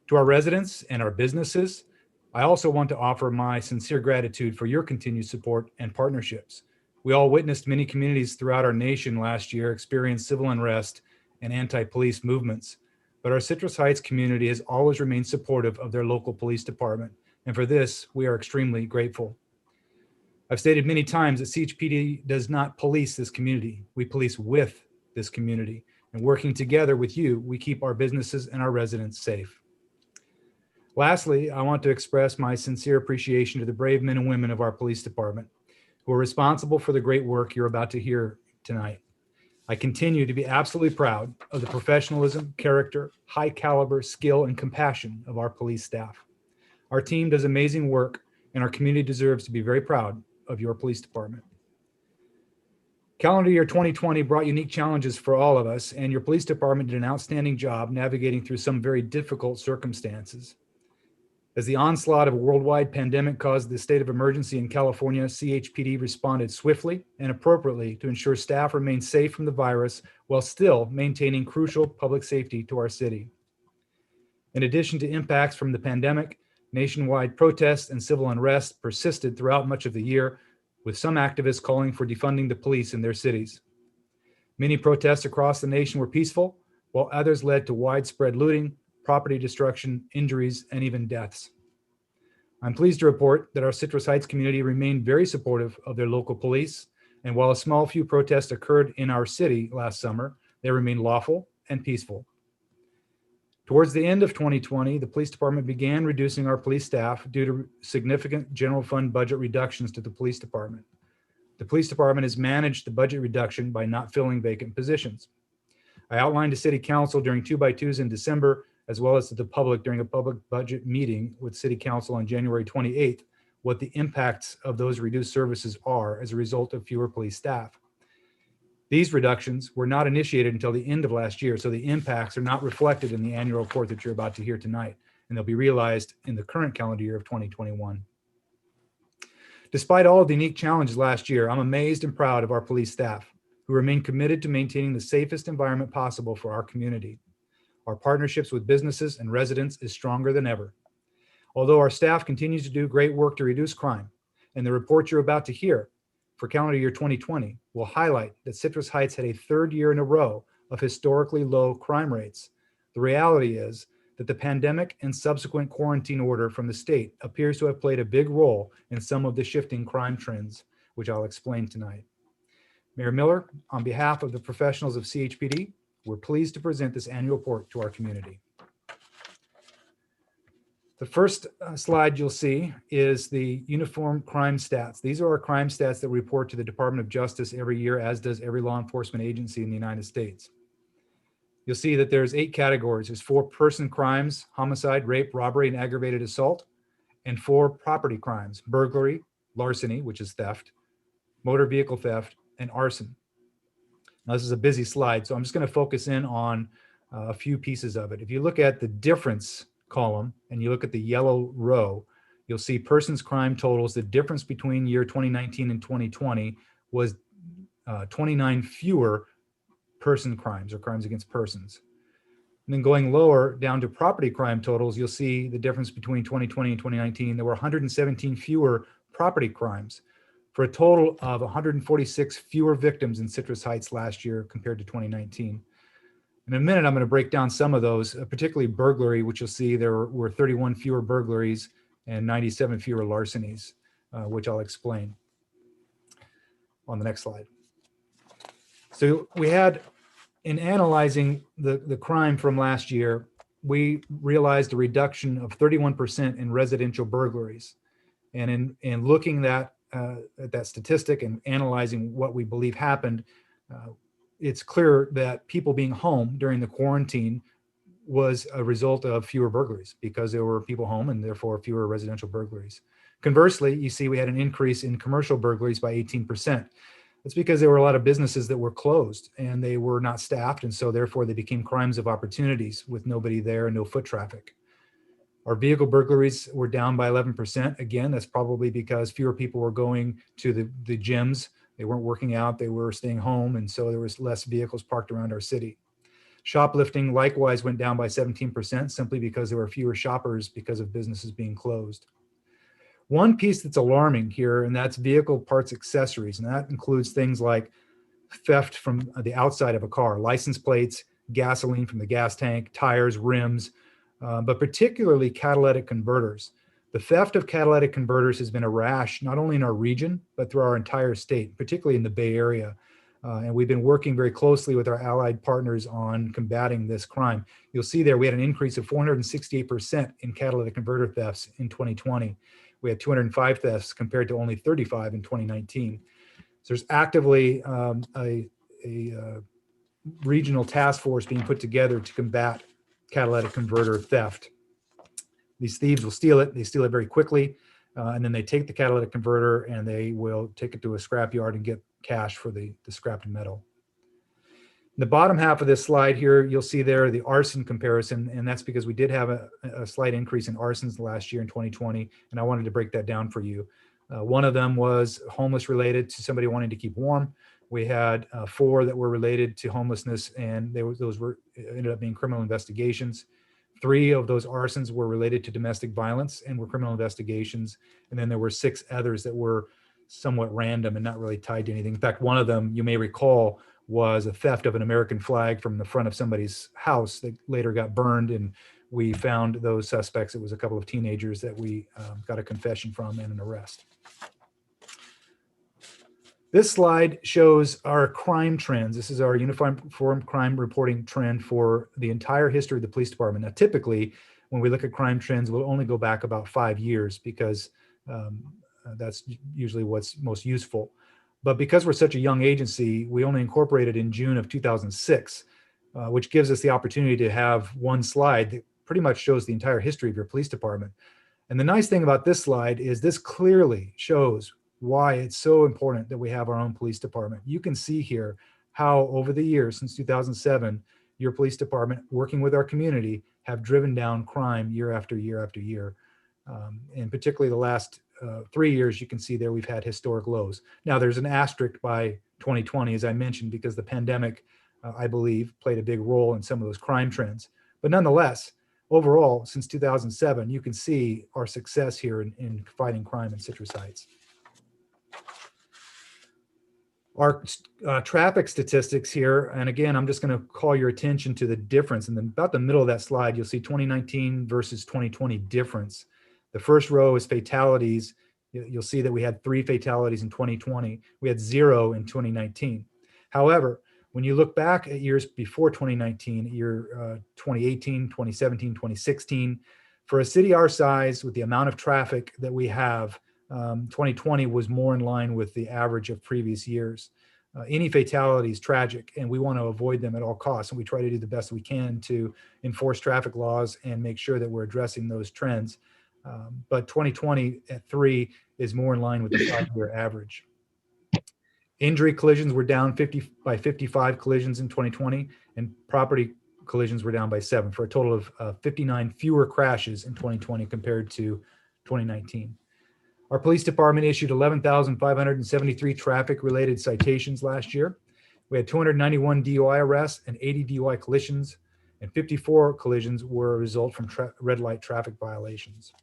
To our residents and our businesses, I also want to offer my sincere gratitude for your continued support and partnerships. We all witnessed many communities throughout our nation last year experience civil unrest and anti-police movements, but our Citrus Heights community has always remained supportive of their local police department, and for this, we are extremely grateful. I've stated many times that CHPD does not police this community. We police with this community, and working together with you, we keep our businesses and our residents safe. Lastly, I want to express my sincere appreciation to the brave men and women of our police department who are responsible for the great work you're about to hear tonight. I continue to be absolutely proud of the professionalism, character, high caliber, skill, and compassion of our police staff. Our team does amazing work, and our community deserves to be very proud of your police department. Calendar year 2020 brought unique challenges for all of us, and your police department did an outstanding job navigating through some very difficult circumstances. As the onslaught of a worldwide pandemic caused the state of emergency in California, CHPD responded swiftly and appropriately to ensure staff remain safe from the virus while still maintaining crucial public safety to our city. In addition to impacts from the pandemic, nationwide protests and civil unrest persisted throughout much of the year, with some activists calling for defunding the police in their cities. Many protests across the nation were peaceful, while others led to widespread looting, property destruction, injuries, and even deaths. I'm pleased to report that our Citrus Heights community remained very supportive of their local police, and while a small few protests occurred in our city last summer, they remained lawful and peaceful. Towards the end of 2020, the police department began reducing our police staff due to significant general fund budget reductions to the police department. The police department has managed the budget reduction by not filling vacant positions. I outlined to City Council during 2x2s in December, as well as to the public during a public budget meeting with City Council on January 28th, what the impacts of those reduced services are as a result of fewer police staff. These reductions were not initiated until the end of last year, so the impacts are not reflected in the annual report that you're about to hear tonight, and they'll be realized in the current calendar year of 2021. Despite all of the unique challenges last year, I'm amazed and proud of our police staff who remain committed to maintaining the safest environment possible for our community. Our partnerships with businesses and residents is stronger than ever. Although our staff continues to do great work to reduce crime, and the report you're about to hear for calendar year 2020 will highlight that Citrus Heights had a third year in a row of historically low crime rates. The reality is that the pandemic and subsequent quarantine order from the state appears to have played a big role in some of the shifting crime trends, which I'll explain tonight. Mayor Miller, on behalf of the professionals of CHPD, we're pleased to present this annual report to our community. The first slide you'll see is the uniform crime stats. These are our crime stats that we report to the Department of Justice every year, as does every law enforcement agency in the United States. You'll see that there's 8 categories. There's 4 person crimes: homicide, rape, robbery, and aggravated assault, and 4 property crimes: burglary, larceny, which is theft, motor vehicle theft, and arson. Now, this is a busy slide, so I'm just going to focus in on a few pieces of it. If you look at the difference column and you look at the yellow row, you'll see persons crime totals. The difference between year 2019 and 2020 was 29 fewer person crimes or crimes against persons. And then going lower down to property crime totals, you'll see the difference between 2020 and 2019. There were 117 fewer property crimes, for a total of 146 fewer victims in Citrus Heights last year compared to 2019. In a minute, I'm going to break down some of those, particularly burglary, which you'll see there were 31 fewer burglaries and 97 fewer larcenies, which I'll explain. on the next slide. So we had, in analyzing the crime from last year, we realized a reduction of 31% in residential burglaries. And in looking at that statistic and analyzing what we believe happened, it's clear that people being home during the quarantine was a result of fewer burglaries because there were people home and therefore fewer residential burglaries. Conversely, you see we had an increase in commercial burglaries by 18%. That's because there were a lot of businesses that were closed and they were not staffed, and so therefore they became crimes of opportunities with nobody there and no foot traffic. Our vehicle burglaries were down by 11%. Again, that's probably because fewer people were going to the gyms. They weren't working out, they were staying home, and so there was less vehicles parked around our city. Shoplifting likewise went down by 17% simply because there were fewer shoppers because of businesses being closed. One piece that's alarming here, and that's vehicle parts accessories, and that includes things like theft from the outside of a car, license plates, gasoline from the gas tank, tires, rims, but particularly catalytic converters. The theft of catalytic converters has been a rash, not only in our region, but through our entire state, particularly in the Bay Area. And we've been working very closely with our allied partners on combating this crime. You'll see there we had an increase of 468% in catalytic converter thefts in 2020. We had 205 thefts compared to only 35 in 2019. So there's actively a regional task force being put together to combat catalytic converter theft. These thieves will steal it. They steal it very quickly, and then they take the catalytic converter and they will take it to a scrap yard and get cash for the scrapped metal. In the bottom half of this slide here, you'll see there the arson comparison, and that's because we did have a slight increase in arsons last year in 2020, and I wanted to break that down for you. One of them was homeless related to somebody wanting to keep warm. We had 4 that were related to homelessness, and those ended up being criminal investigations. 3 of those arsons were related to domestic violence and were criminal investigations. And then there were 6 others that were somewhat random and not really tied to anything. In fact, one of them, you may recall, was a theft of an American flag from the front of somebody's house that later got burned. And we found those suspects. It was a couple of teenagers that we got a confession from and an arrest. This slide shows our crime trends. This is our uniform crime reporting trend for the entire history of the police department. Now, typically, when we look at crime trends, we'll only go back about 5 years because that's usually what's most useful. But because we're such a young agency, we only incorporated in June of 2006, which gives us the opportunity to have one slide that pretty much shows the entire history of your police department. And the nice thing about this slide is this clearly shows why it's so important that we have our own police department. You can see here how over the years since 2007, your police department, working with our community, have driven down crime year after year after year. And particularly the last 3 years, you can see there we've had historic lows. Now there's an asterisk by 2020, as I mentioned, because the pandemic, I believe, played a big role in some of those crime trends. But nonetheless, overall, since 2007, you can see our success here in fighting crime in Citrus Heights. Our traffic statistics here, and again, I'm just going to call your attention to the difference. In about the middle of that slide, you'll see 2019 versus 2020 difference. The first row is fatalities. You'll see that we had 3 fatalities in 2020. We had 0 in 2019. However, when you look back at years before 2019, year 2018, 2017, 2016, for a city our size with the amount of traffic that we have, 2020 was more in line with the average of previous years. Any fatality is tragic, and we want to avoid them at all costs. And we try to do the best we can to enforce traffic laws and make sure that we're addressing those trends. But 2020 at 3 is more in line with the 5-year average. Injury collisions were down by 55 collisions in 2020, and property collisions were down by 7, for a total of 59 fewer crashes in 2020 compared to 2019. Our police department issued 11,573 traffic-related citations last year. We had 291 DUI arrests and 80 DUI collisions, and 54 collisions were a result from red light traffic violations.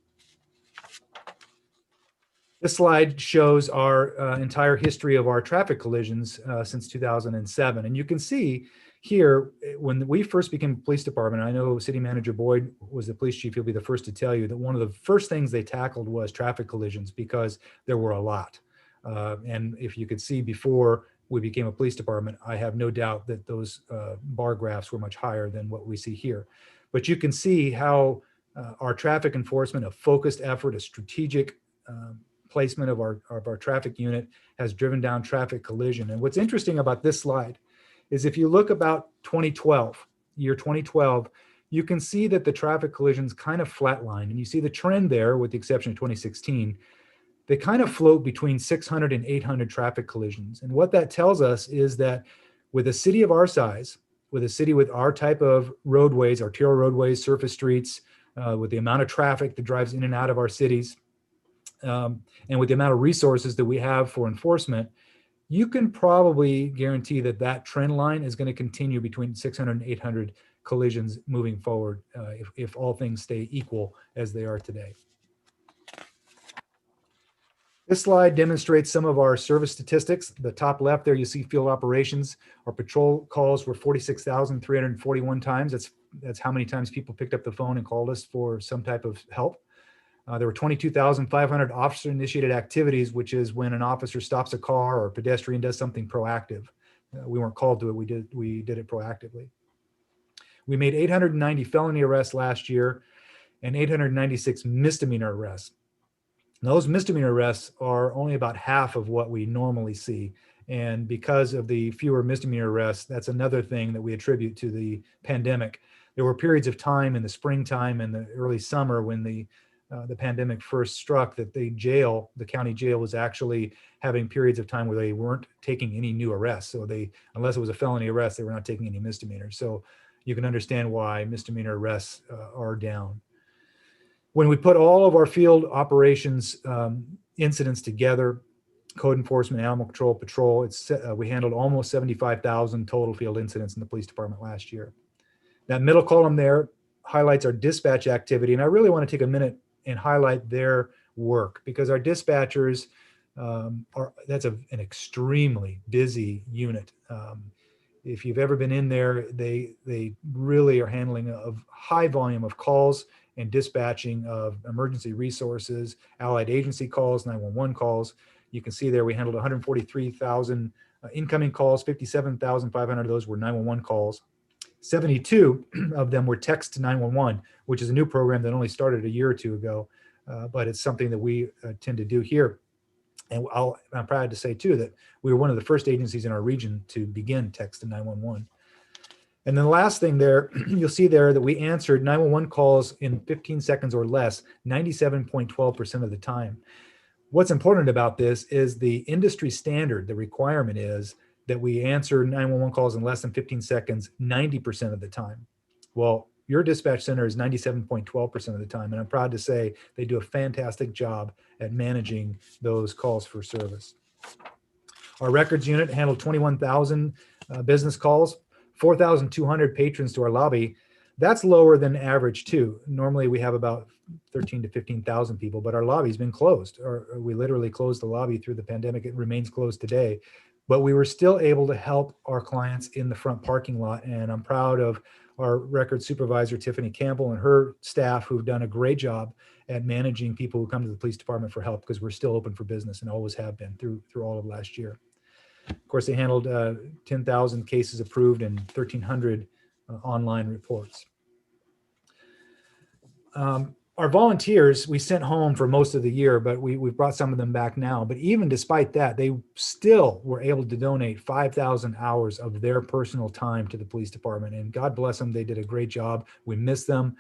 This slide shows our entire history of our traffic collisions since 2007. And you can see here, when we first became a police department, I know City Manager Boyd was the police chief, he'll be the first to tell you that one of the first things they tackled was traffic collisions because there were a lot. And if you could see before we became a police department, I have no doubt that those bar graphs were much higher than what we see here. But you can see how our traffic enforcement, a focused effort, a strategic placement of our traffic unit has driven down traffic collision. And what's interesting about this slide is if you look about 2012, year 2012, you can see that the traffic collisions kind of flatline. And you see the trend there, with the exception of 2016, they kind of float between 600 and 800 traffic collisions. And what that tells us is that with a city of our size, with a city with our type of roadways, arterial roadways, surface streets, with the amount of traffic that drives in and out of our cities, and with the amount of resources that we have for enforcement, you can probably guarantee that that trend line is going to continue between 600 and 800 collisions moving forward, if all things stay equal as they are today. This slide demonstrates some of our service statistics. The top left there, you see field operations. Our patrol calls were 46,341 times. That's how many times people picked up the phone and called us for some type of help. There were 22,500 officer-initiated activities, which is when an officer stops a car or a pedestrian does something proactive. We weren't called to it, we did it proactively. We made 890 felony arrests last year and 896 misdemeanor arrests. Now, those misdemeanor arrests are only about half of what we normally see. And because of the fewer misdemeanor arrests, that's another thing that we attribute to the pandemic. There were periods of time in the springtime and the early summer when the pandemic first struck that the county jail was actually having periods of time where they weren't taking any new arrests. So unless it was a felony arrest, they were not taking any misdemeanors. So you can understand why misdemeanor arrests are down. When we put all of our field operations incidents together, code enforcement, animal control, patrol, we handled almost 75,000 total field incidents in the police department last year. That middle column there highlights our dispatch activity. And I really want to take a minute and highlight their work, because our dispatchers that's an extremely busy unit. If you've ever been in there, they really are handling a high volume of calls and dispatching of emergency resources, allied agency calls, 911 calls. You can see there we handled 143,000 incoming calls, 57,500 of those were 911 calls. 72 of them were text to 911, which is a new program that only started a year or two ago, but it's something that we tend to do here. And I'm proud to say too that we were one of the first agencies in our region to begin text to 911. And then the last thing there, you'll see there that we answered 911 calls in 15 seconds or less, 97.12% of the time. What's important about this is the industry standard, the requirement is that we answer 911 calls in less than 15 seconds, 90% of the time. Well, your dispatch center is 97.12% of the time. And I'm proud to say they do a fantastic job at managing those calls for service. Our records unit handled 21,000 business calls, 4,200 patrons to our lobby. That's lower than average too. Normally we have about 13 to 15,000 people, but our lobby's been closed, or we literally closed the lobby through the pandemic. It remains closed today, but we were still able to help our clients in the front parking lot. And I'm proud of our record supervisor, Tiffany Campbell, and her staff, who've done a great job at managing people who come to the police department for help, because we're still open for business and always have been through all of last year. Of course, they handled 10,000 cases approved and 1,300 online reports. Our volunteers, we sent home for most of the year, but we've brought some of them back now. But even despite that, they still were able to donate 5,000 hours of their personal time to the police department. And God bless them, they did a great job. We miss them.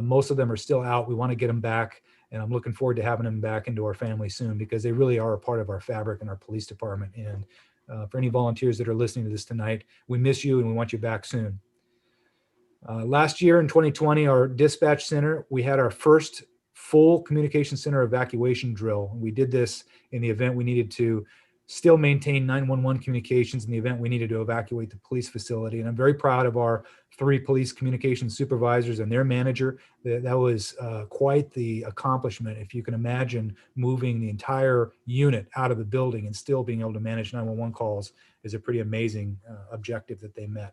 Most of them are still out. We want to get them back. And I'm looking forward to having them back into our family soon, because they really are a part of our fabric in our police department. And for any volunteers that are listening to this tonight, we miss you and we want you back soon. Last year in 2020, our dispatch center, we had our first full communication center evacuation drill. We did this in the event we needed to still maintain 911 communications in the event we needed to evacuate the police facility. And I'm very proud of our 3 police communication supervisors and their manager. That was quite the accomplishment. If you can imagine moving the entire unit out of the building and still being able to manage 911 calls is a pretty amazing objective that they met.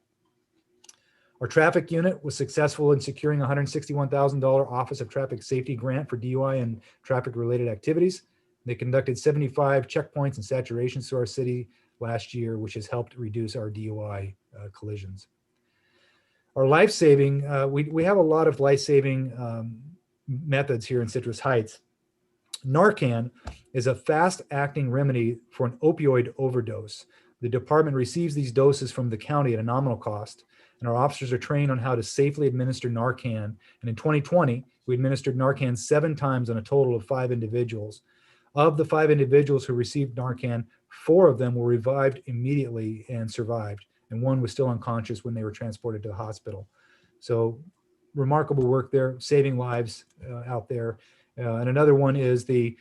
Our traffic unit was successful in securing a $161,000 Office of Traffic Safety grant for DUI and traffic-related activities. They conducted 75 checkpoints and saturations to our city last year, which has helped reduce our DUI collisions. Our life-saving, we have a lot of life-saving methods here in Citrus Heights. Narcan is a fast-acting remedy for an opioid overdose. The department receives these doses from the county at a nominal cost, and our officers are trained on how to safely administer Narcan. And in 2020, we administered Narcan 7 times on a total of 5 individuals. Of the 5 individuals who received Narcan, 4 of them were revived immediately and survived, and 1 was still unconscious when they were transported to the hospital. So remarkable work there, saving lives out there. And another one is the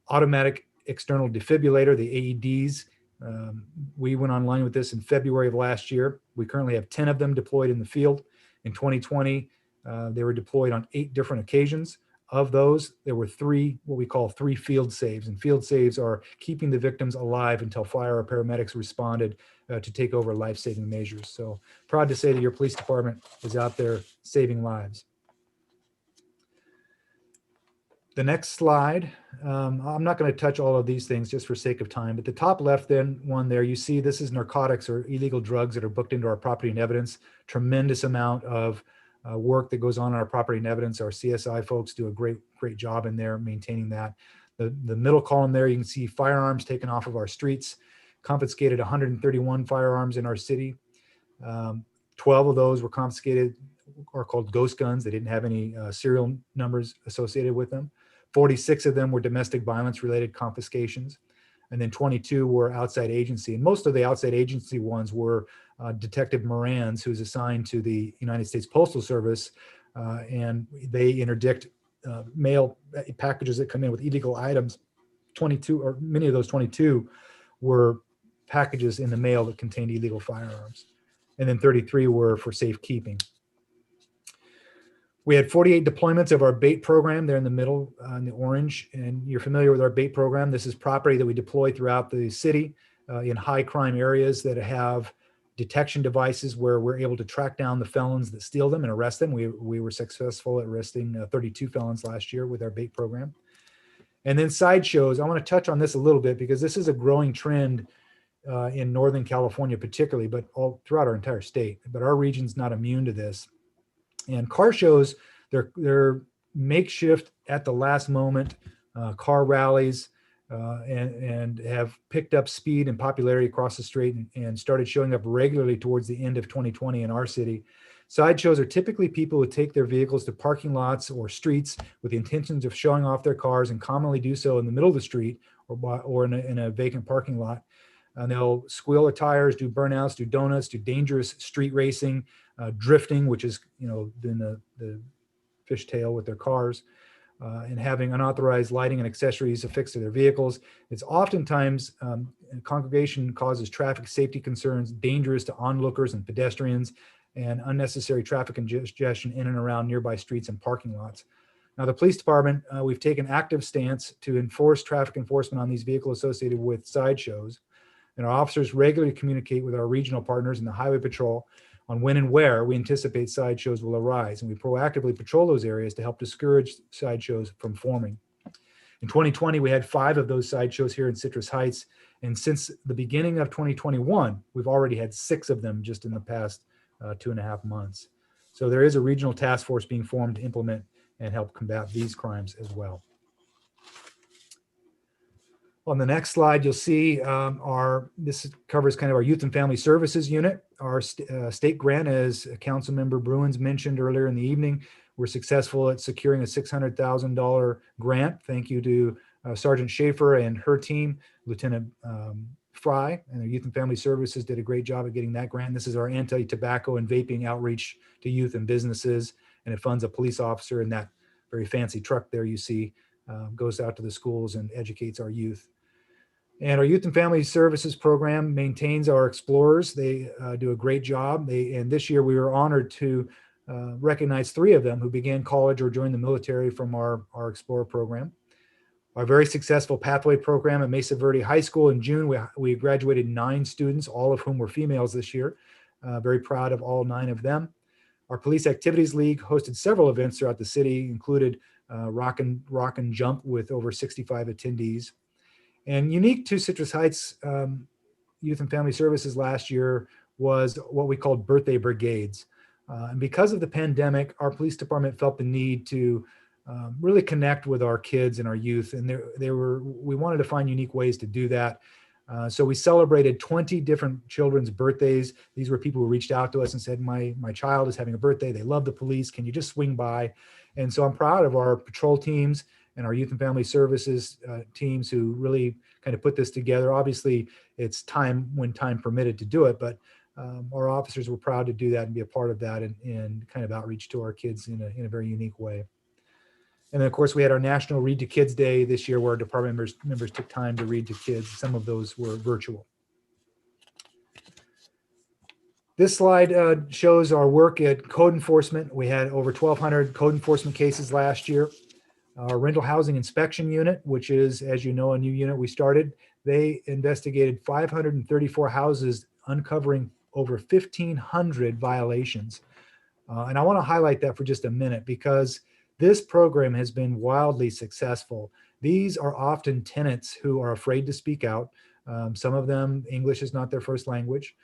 automatic external defibrillator, the AEDs. We went online with this in February of last year. We currently have 10 of them deployed in the field. In 2020, they were deployed on 8 different occasions. Of those, there were 3, what we call 3 field saves. And field saves are keeping the victims alive until fire or paramedics responded to take over life-saving measures. So proud to say that your police department is out there saving lives. The next slide, I'm not going to touch all of these things just for sake of time, but the top left then one there, you see this is narcotics or illegal drugs that are booked into our property and evidence. Tremendous amount of work that goes on in our property and evidence. Our CSI folks do a great job in there maintaining that. The middle column there, you can see firearms taken off of our streets, confiscated 131 firearms in our city. 12 of those were confiscated, are called ghost guns. They didn't have any serial numbers associated with them. 46 of them were domestic violence related confiscations. And then 22 were outside agency. And most of the outside agency ones were Detective Morans, who's assigned to the United States Postal Service. And they interdict mail packages that come in with illegal items. 22, or many of those 22 were packages in the mail that contained illegal firearms. And then 33 were for safekeeping. We had 48 deployments of our BAIT program there in the middle, in the orange, and you're familiar with our BAIT program. This is property that we deploy throughout the city in high crime areas that have detection devices where we're able to track down the felons that steal them and arrest them. We were successful at arresting 32 felons last year with our BAIT program. And then sideshows, I want to touch on this a little bit because this is a growing trend in Northern California particularly, but all throughout our entire state. But our region's not immune to this. And car shows, they're makeshift at the last moment car rallies and have picked up speed and popularity across the state and started showing up regularly towards the end of 2020 in our city. Sideshows are typically people who take their vehicles to parking lots or streets with the intentions of showing off their cars and commonly do so in the middle of the street or in a vacant parking lot. And they'll squeal the tires, do burnouts, do donuts, do dangerous street racing, drifting, which is, doing the fishtail with their cars, and having unauthorized lighting and accessories affixed to their vehicles. It's oftentimes a congregation causes traffic safety concerns, dangerous to onlookers and pedestrians, and unnecessary traffic congestion in and around nearby streets and parking lots. Now, the police department, we've taken active stance to enforce traffic enforcement on these vehicles associated with sideshows. And our officers regularly communicate with our regional partners in the Highway Patrol on when and where we anticipate sideshows will arise. And we proactively patrol those areas to help discourage sideshows from forming. In 2020, we had 5 of those sideshows here in Citrus Heights. And since the beginning of 2021, we've already had 6 of them just in the past 2.5 months. So there is a regional task force being formed to implement and help combat these crimes as well. On the next slide, you'll see this covers kind of our Youth and Family Services unit. Our state grant, as Councilmember Bruins mentioned earlier in the evening, we're successful at securing a $600,000 grant. Thank you to Sergeant Schaefer and her team. Lieutenant Fry and the Youth and Family Services did a great job at getting that grant. This is our anti-tobacco and vaping outreach to youth and businesses, and it funds a police officer in that very fancy truck there you see. Goes out to the schools and educates our youth. And our Youth and Family Services program maintains our explorers. They do a great job. And this year we were honored to recognize 3 of them who began college or joined the military from our Explorer program. Our very successful Pathway program at Mesa Verde High School in June, we graduated 9 students, all of whom were females this year. Very proud of all 9 of them. Our Police Activities League hosted several events throughout the city, included Rock and Jump with over 65 attendees. And unique to Citrus Heights Youth and Family Services last year was what we called birthday brigades. And because of the pandemic, our police department felt the need to really connect with our kids and our youth. And we wanted to find unique ways to do that. So we celebrated 20 different children's birthdays. These were people who reached out to us and said, my child is having a birthday. They love the police. Can you just swing by? And so I'm proud of our patrol teams and our youth and family services teams who really kind of put this together. Obviously, it's time when time permitted to do it, but our officers were proud to do that and be a part of that and kind of outreach to our kids in a very unique way. And then, of course, we had our National Read to Kids Day this year where our department members took time to read to kids. Some of those were virtual. This slide shows our work at code enforcement. We had over 1,200 code enforcement cases last year. Our rental housing inspection unit, which is, as you know, a new unit we started, they investigated 534 houses, uncovering over 1,500 violations. And I want to highlight that for just a minute because this program has been wildly successful. These are often tenants who are afraid to speak out. Some of them, English is not their first language.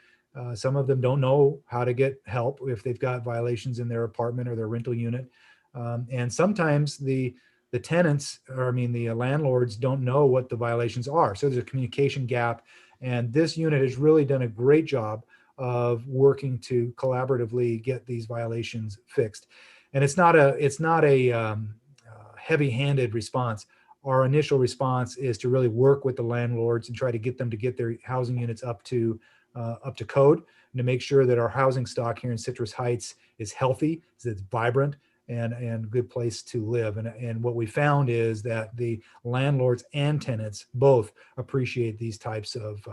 Some of them don't know how to get help if they've got violations in their apartment or their rental unit. And sometimes the tenants, or the landlords don't know what the violations are. So there's a communication gap. And this unit has really done a great job of working to collaboratively get these violations fixed. And it's not a heavy-handed response. Our initial response is to really work with the landlords and try to get them to get their housing units up to code, and to make sure that our housing stock here in Citrus Heights is healthy, that it's vibrant, and a good place to live. And what we found is that the landlords and tenants both appreciate these types of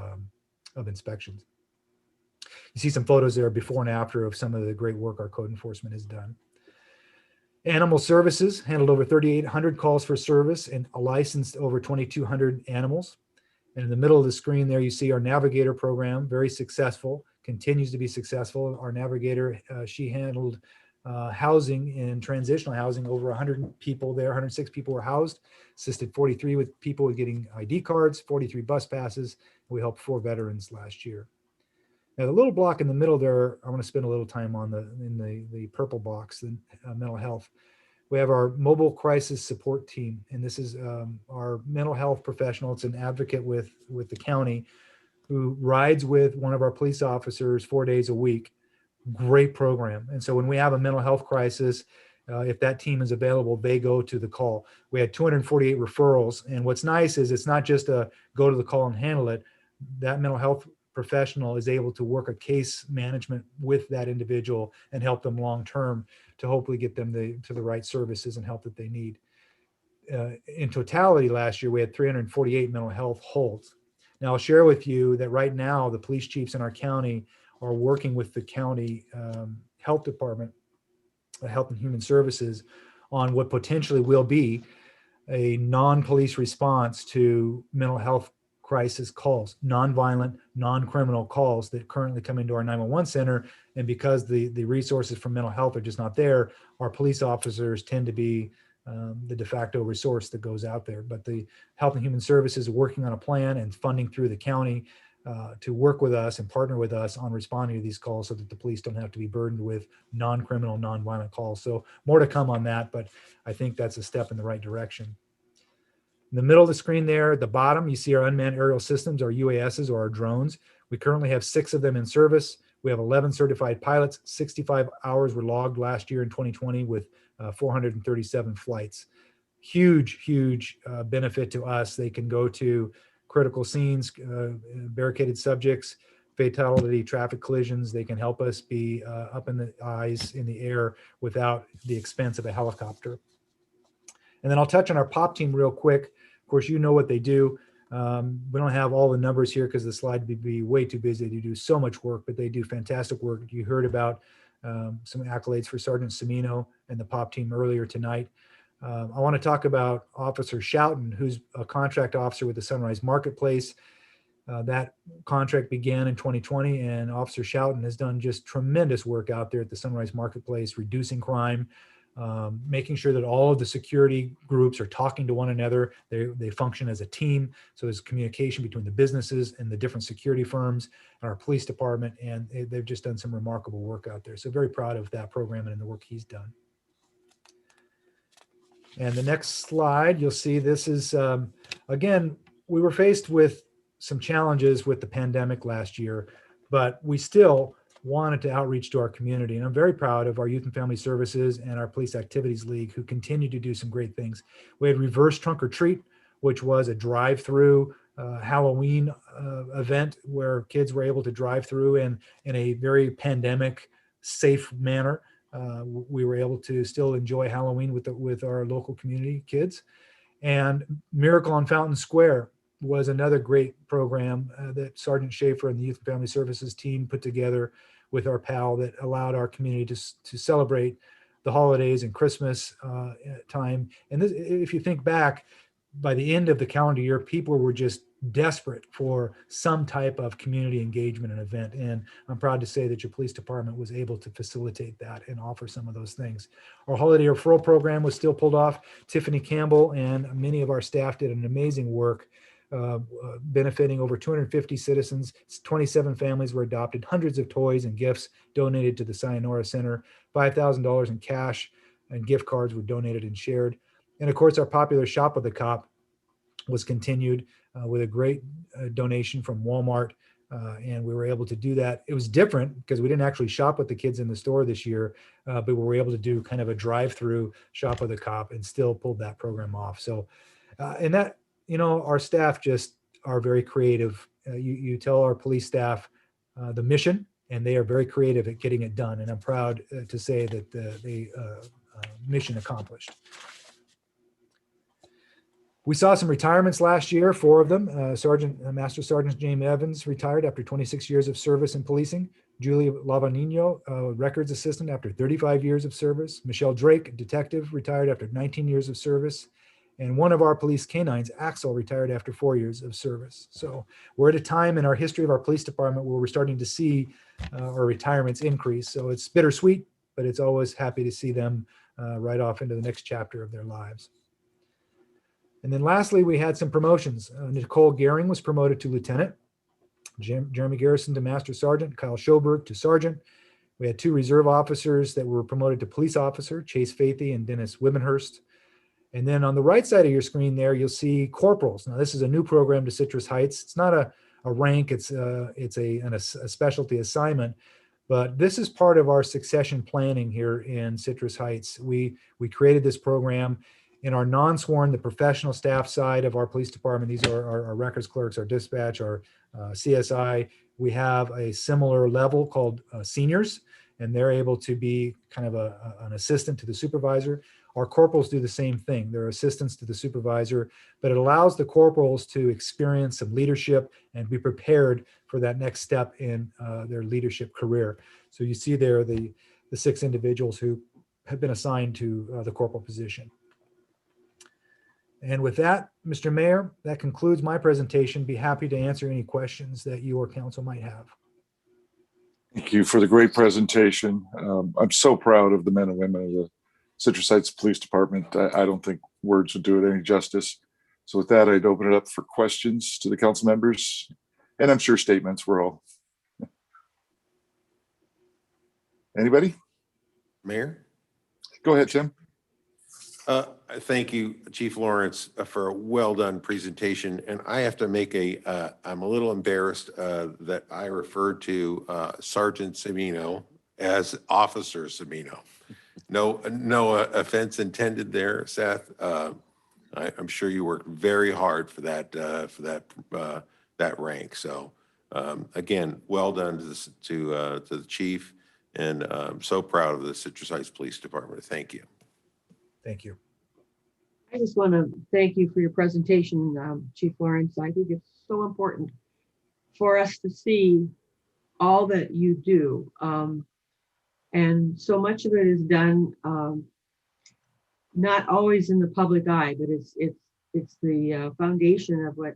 inspections. You see some photos there before and after of some of the great work our code enforcement has done. Animal Services handled over 3,800 calls for service and licensed over 2,200 animals. And in the middle of the screen there, you see our Navigator program, very successful, continues to be successful. Our Navigator, she handled housing and transitional housing, over 100 people there, 106 people were housed, assisted 43 with people with getting ID cards, 43 bus passes. We helped 4 veterans last year. Now, the little block in the middle there, I want to spend a little time on in the purple box, the mental health. We have our mobile crisis support team, and this is our mental health professional. It's an advocate with the county who rides with one of our police officers 4 days a week. Great program. And so when we have a mental health crisis, if that team is available, they go to the call. We had 248 referrals. And what's nice is it's not just a go to the call and handle it. That mental health professional is able to work a case management with that individual and help them long-term to hopefully get them to the right services and help that they need. In totality, last year, we had 348 mental health holds. Now, I'll share with you that right now, the police chiefs in our county are working with the county health department, Health and Human Services, on what potentially will be a non-police response to mental health crisis calls, non-violent, non-criminal calls that currently come into our 911 center. And because the resources for mental health are just not there, our police officers tend to be the de facto resource that goes out there. But the Health and Human Services are working on a plan and funding through the county to work with us and partner with us on responding to these calls so that the police don't have to be burdened with non-criminal, non-violent calls. So more to come on that, but I think that's a step in the right direction. In the middle of the screen there, at the bottom, you see our unmanned aerial systems, our UASs or our drones. We currently have 6 of them in service. We have 11 certified pilots. 65 hours were logged last year in 2020 with 437 flights. Huge benefit to us. They can go to critical scenes, barricaded subjects, fatality, traffic collisions. They can help us be up in the eyes in the air without the expense of a helicopter. And then I'll touch on our POP team real quick. Of course, you know what they do. We don't have all the numbers here because the slide would be way too busy. They do so much work, but they do fantastic work. You heard about some accolades for Sergeant Semino and the POP team earlier tonight. I want to talk about Officer Schouten, who's a contract officer with the Sunrise Marketplace. That contract began in 2020, and Officer Schouten has done just tremendous work out there at the Sunrise Marketplace, reducing crime, making sure that all of the security groups are talking to one another. They function as a team. So there's communication between the businesses and the different security firms and our police department. And they've just done some remarkable work out there. So very proud of that program and the work he's done. And the next slide, you'll see this is, again, we were faced with some challenges with the pandemic last year, but we still wanted to outreach to our community. And I'm very proud of our Youth and Family Services and our Police Activities League, who continue to do some great things. We had Reverse Trunk or Treat, which was a drive-through Halloween event where kids were able to drive through in a very pandemic safe manner. We were able to still enjoy Halloween with our local community kids. And Miracle on Fountain Square was another great program that Sergeant Schaefer and the Youth and Family Services team put together with our PAL that allowed our community to celebrate the holidays and Christmas time. And this, if you think back, by the end of the calendar year, people were just desperate for some type of community engagement and event. And I'm proud to say that your police department was able to facilitate that and offer some of those things. Our holiday referral program was still pulled off. Tiffany Campbell and many of our staff did an amazing work, benefiting over 250 citizens. 27 families were adopted, hundreds of toys and gifts donated to the Sayonara Center, $5,000 in cash and gift cards were donated and shared. And of course, our popular Shop with the Cop was continued with a great donation from Walmart. And we were able to do that. It was different because we didn't actually shop with the kids in the store this year, but we were able to do kind of a drive-through Shop with a Cop and still pulled that program off. So, and that, you know, our staff just are very creative. You tell our police staff the mission, and they are very creative at getting it done. And I'm proud to say that the mission accomplished. We saw some retirements last year, 4 of them. Master Sergeant James Evans retired after 26 years of service in policing. Julie Lavanino, records assistant after 35 years of service. Michelle Drake, detective, retired after 19 years of service. And one of our police canines, Axel, retired after 4 years of service. So we're at a time in our history of our police department where we're starting to see our retirements increase. So it's bittersweet, but it's always happy to see them right off into the next chapter of their lives. And then lastly, we had some promotions. Nicole Gehring was promoted to lieutenant, Jeremy Garrison to master sergeant, Kyle Schoberg to sergeant. We had 2 reserve officers that were promoted to police officer, Chase Faithy and Dennis Wibbenhurst. And then on the right side of your screen there, you'll see corporals. Now, this is a new program to Citrus Heights. It's not a rank, it's a specialty assignment, but this is part of our succession planning here in Citrus Heights. We created this program. In our non-sworn, the professional staff side of our police department, these are our records clerks, our dispatch, our CSI. We have a similar level called seniors, and they're able to be kind of an assistant to the supervisor. Our corporals do the same thing. They're assistants to the supervisor, but it allows the corporals to experience some leadership and be prepared for that next step in their leadership career. So you see there the 6 individuals who have been assigned to the corporal position. And with that, Mr. Mayor, that concludes my presentation. Be happy to answer any questions that you or council might have. Thank you for the great presentation. I'm so proud of the men and women of the Citrus Heights Police Department. I don't think words would do it any justice. So with that, I'd open it up for questions to the council members, and I'm sure statements were all. Anybody? Mayor? Go ahead, Tim. Thank you, Chief Lawrence, for a well-done presentation. And I have to make I'm a little embarrassed that I referred to Sergeant Cimino as Officer Cimino. No offense intended there, Seth. I'm sure you worked very hard for that rank. So again, well done to the chief, and I'm so proud of the Citrus Heights Police Department. Thank you. Thank you. I just want to thank you for your presentation, Chief Lawrence. I think it's so important for us to see all that you do. And so much of it is done not always in the public eye, but it's the foundation of what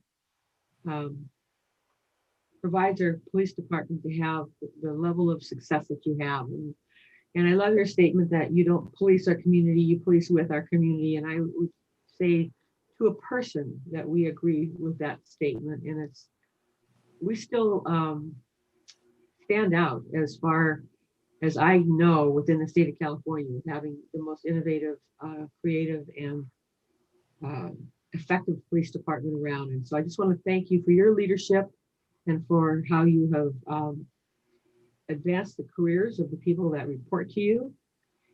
provides our police department to have the level of success that you have. And I love your statement that you don't police our community, you police with our community. And I would say to a person that we agree with that statement. And we still stand out as far as I know within the state of California with having the most innovative, creative, and effective police department around. And so I just want to thank you for your leadership and for how you have advanced the careers of the people that report to you.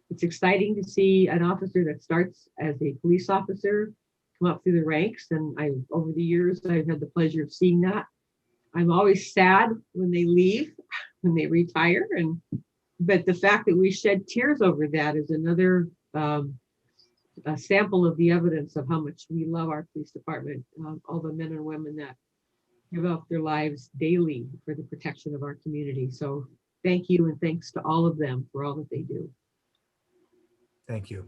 It's exciting to see an officer that starts as a police officer come up through the ranks. And over the years, I've had the pleasure of seeing that. I'm always sad when they leave, when they retire. But the fact that we shed tears over that is another a sample of the evidence of how much we love our police department, all the men and women that give up their lives daily for the protection of our community. So thank you, and thanks to all of them for all that they do. Thank you.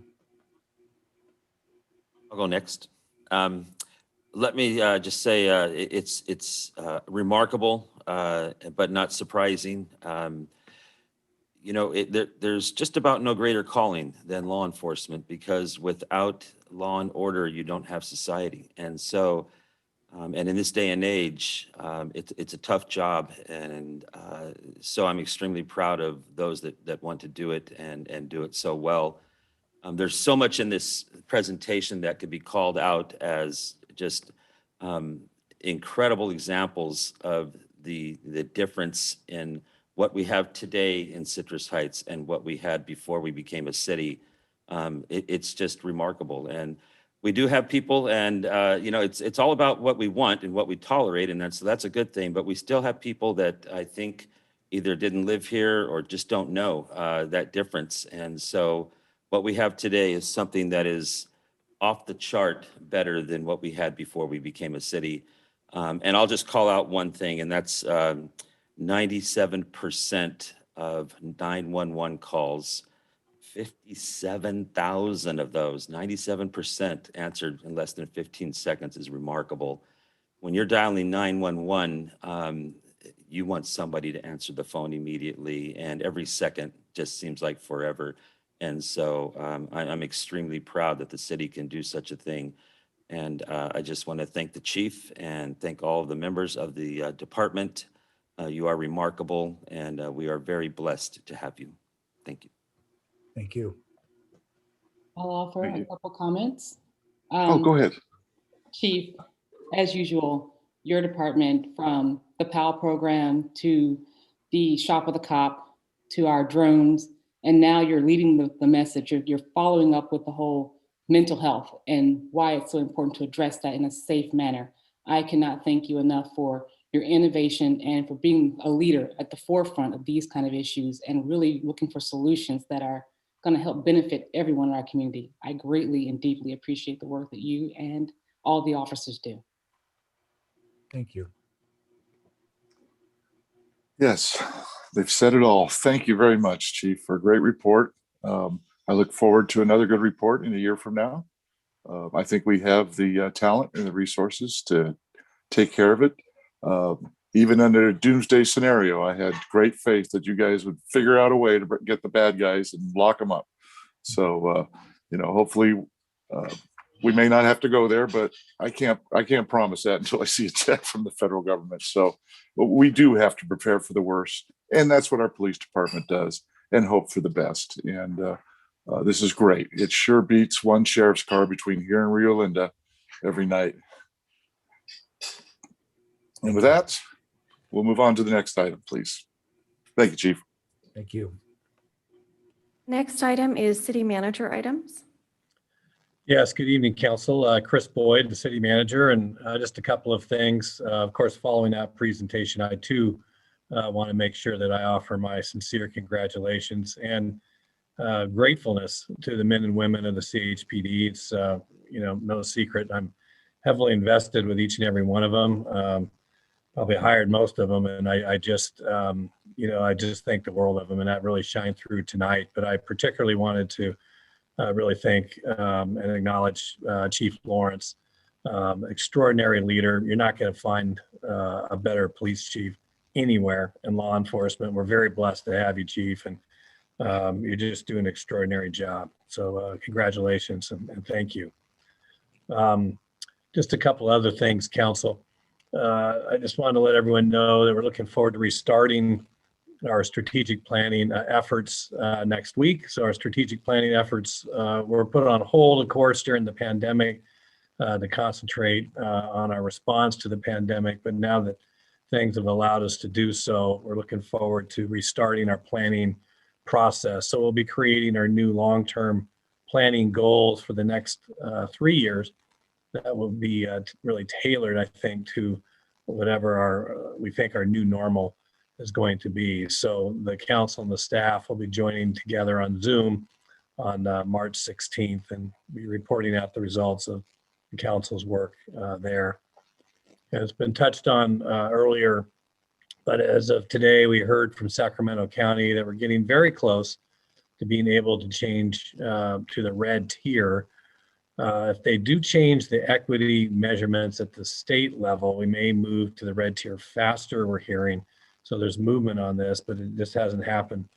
I'll go next. Let me just say it's remarkable, but not surprising. You know, there's just about no greater calling than law enforcement, because without law and order, you don't have society. And so, and in this day and age, it's a tough job. And so I'm extremely proud of those that want to do it and do it so well. There's so much in this presentation that could be called out as just incredible examples of the difference in what we have today in Citrus Heights and what we had before we became a city. It's just remarkable. And we do have people, and you know, it's all about what we want and what we tolerate, and that's a good thing. But we still have people that I think either didn't live here or just don't know that difference. And so what we have today is something that is off the chart better than what we had before we became a city. And I'll just call out one thing, and that's 97% of 911 calls, 57,000 of those, 97% answered in less than 15 seconds is remarkable. When you're dialing 911, you want somebody to answer the phone immediately, and every second just seems like forever. And so I'm extremely proud that the city can do such a thing. And I just want to thank the chief and thank all of the members of the department. You are remarkable, and we are very blessed to have you. Thank you. Thank you. I'll offer Thank a you. couple comments. Oh, go ahead. Chief, as usual, your department, from the PAL program to the Shop with a Cop to our drones, and now you're leading the message. You're following up with the whole mental health and why it's so important to address that in a safe manner. I cannot thank you enough for your innovation and for being a leader at the forefront of these kind of issues and really looking for solutions that are going to help benefit everyone in our community. I greatly and deeply appreciate the work that you and all the officers do. Thank you. Yes, they've said it all. Thank you very much, Chief, for a great report. I look forward to another good report in a year from now. I think we have the talent and the resources to take care of it. Even under a doomsday scenario, I had great faith that you guys would figure out a way to get the bad guys and lock them up. So, you know, hopefully we may not have to go there, but I can't promise that until I see a check from the federal government. So but we do have to prepare for the worst. And that's what our police department does, and hope for the best. And this is great. It sure beats one sheriff's car between here and Rio Linda every night. And with that, we'll move on to the next item, please. Thank you, Chief. Thank you. Next item is city manager items. Yes, good evening, Council. Chris Boyd, the city manager, and just a couple of things. Of course, following that presentation, I too want to make sure that I offer my sincere congratulations and gratefulness to the men and women of the CHPD. It's you know, no secret, I'm heavily invested with each and every one of them. Probably hired most of them, and I just you know, I just think the world of them, and that really shined through tonight. But I particularly wanted to really thank and acknowledge Chief Lawrence, extraordinary leader. You're not going to find a better police chief anywhere in law enforcement. We're very blessed to have you, Chief, and You just do an extraordinary job. So congratulations and thank you. Just a couple other things, Council. I just wanted to let everyone know that we're looking forward to restarting our strategic planning efforts next week. So our strategic planning efforts were put on hold, of course, during the pandemic to concentrate on our response to the pandemic. But now that things have allowed us to do so, we're looking forward to restarting our planning process. So we'll be creating our new long-term planning goals for the next 3 years that will be really tailored, I think, to whatever we think our new normal is going to be. So the council and the staff will be joining together on Zoom on March 16th and be reporting out the results of the council's work there. And it's been touched on earlier, but as of today, we heard from Sacramento County that we're getting very close to being able to change to the red tier. If they do change the equity measurements at the state level, we may move to the red tier faster, we're hearing. So there's movement on this, but it just hasn't happened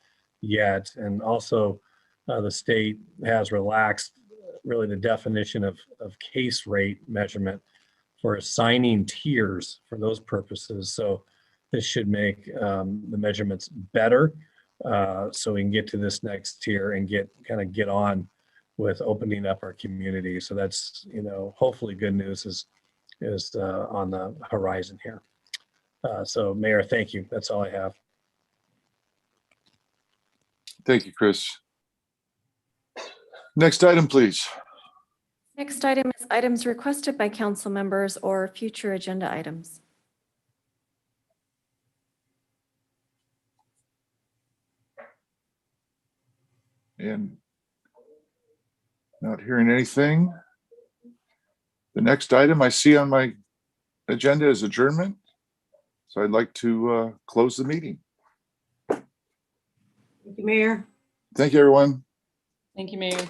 yet. And also the state has relaxed really the definition of case rate measurement for assigning tiers for those purposes. So this should make the measurements better so we can get to this next tier and get on with opening up our community. So that's, hopefully good news is on the horizon here. So Mayor, thank you. That's all I have. Thank you, Chris. Next item, please. Next item is items requested by council members or future agenda items. And not hearing anything. The next item I see on my agenda is adjournment. So I'd like to close the meeting. Thank you, Mayor. Thank you, everyone. Thank you, Mayor.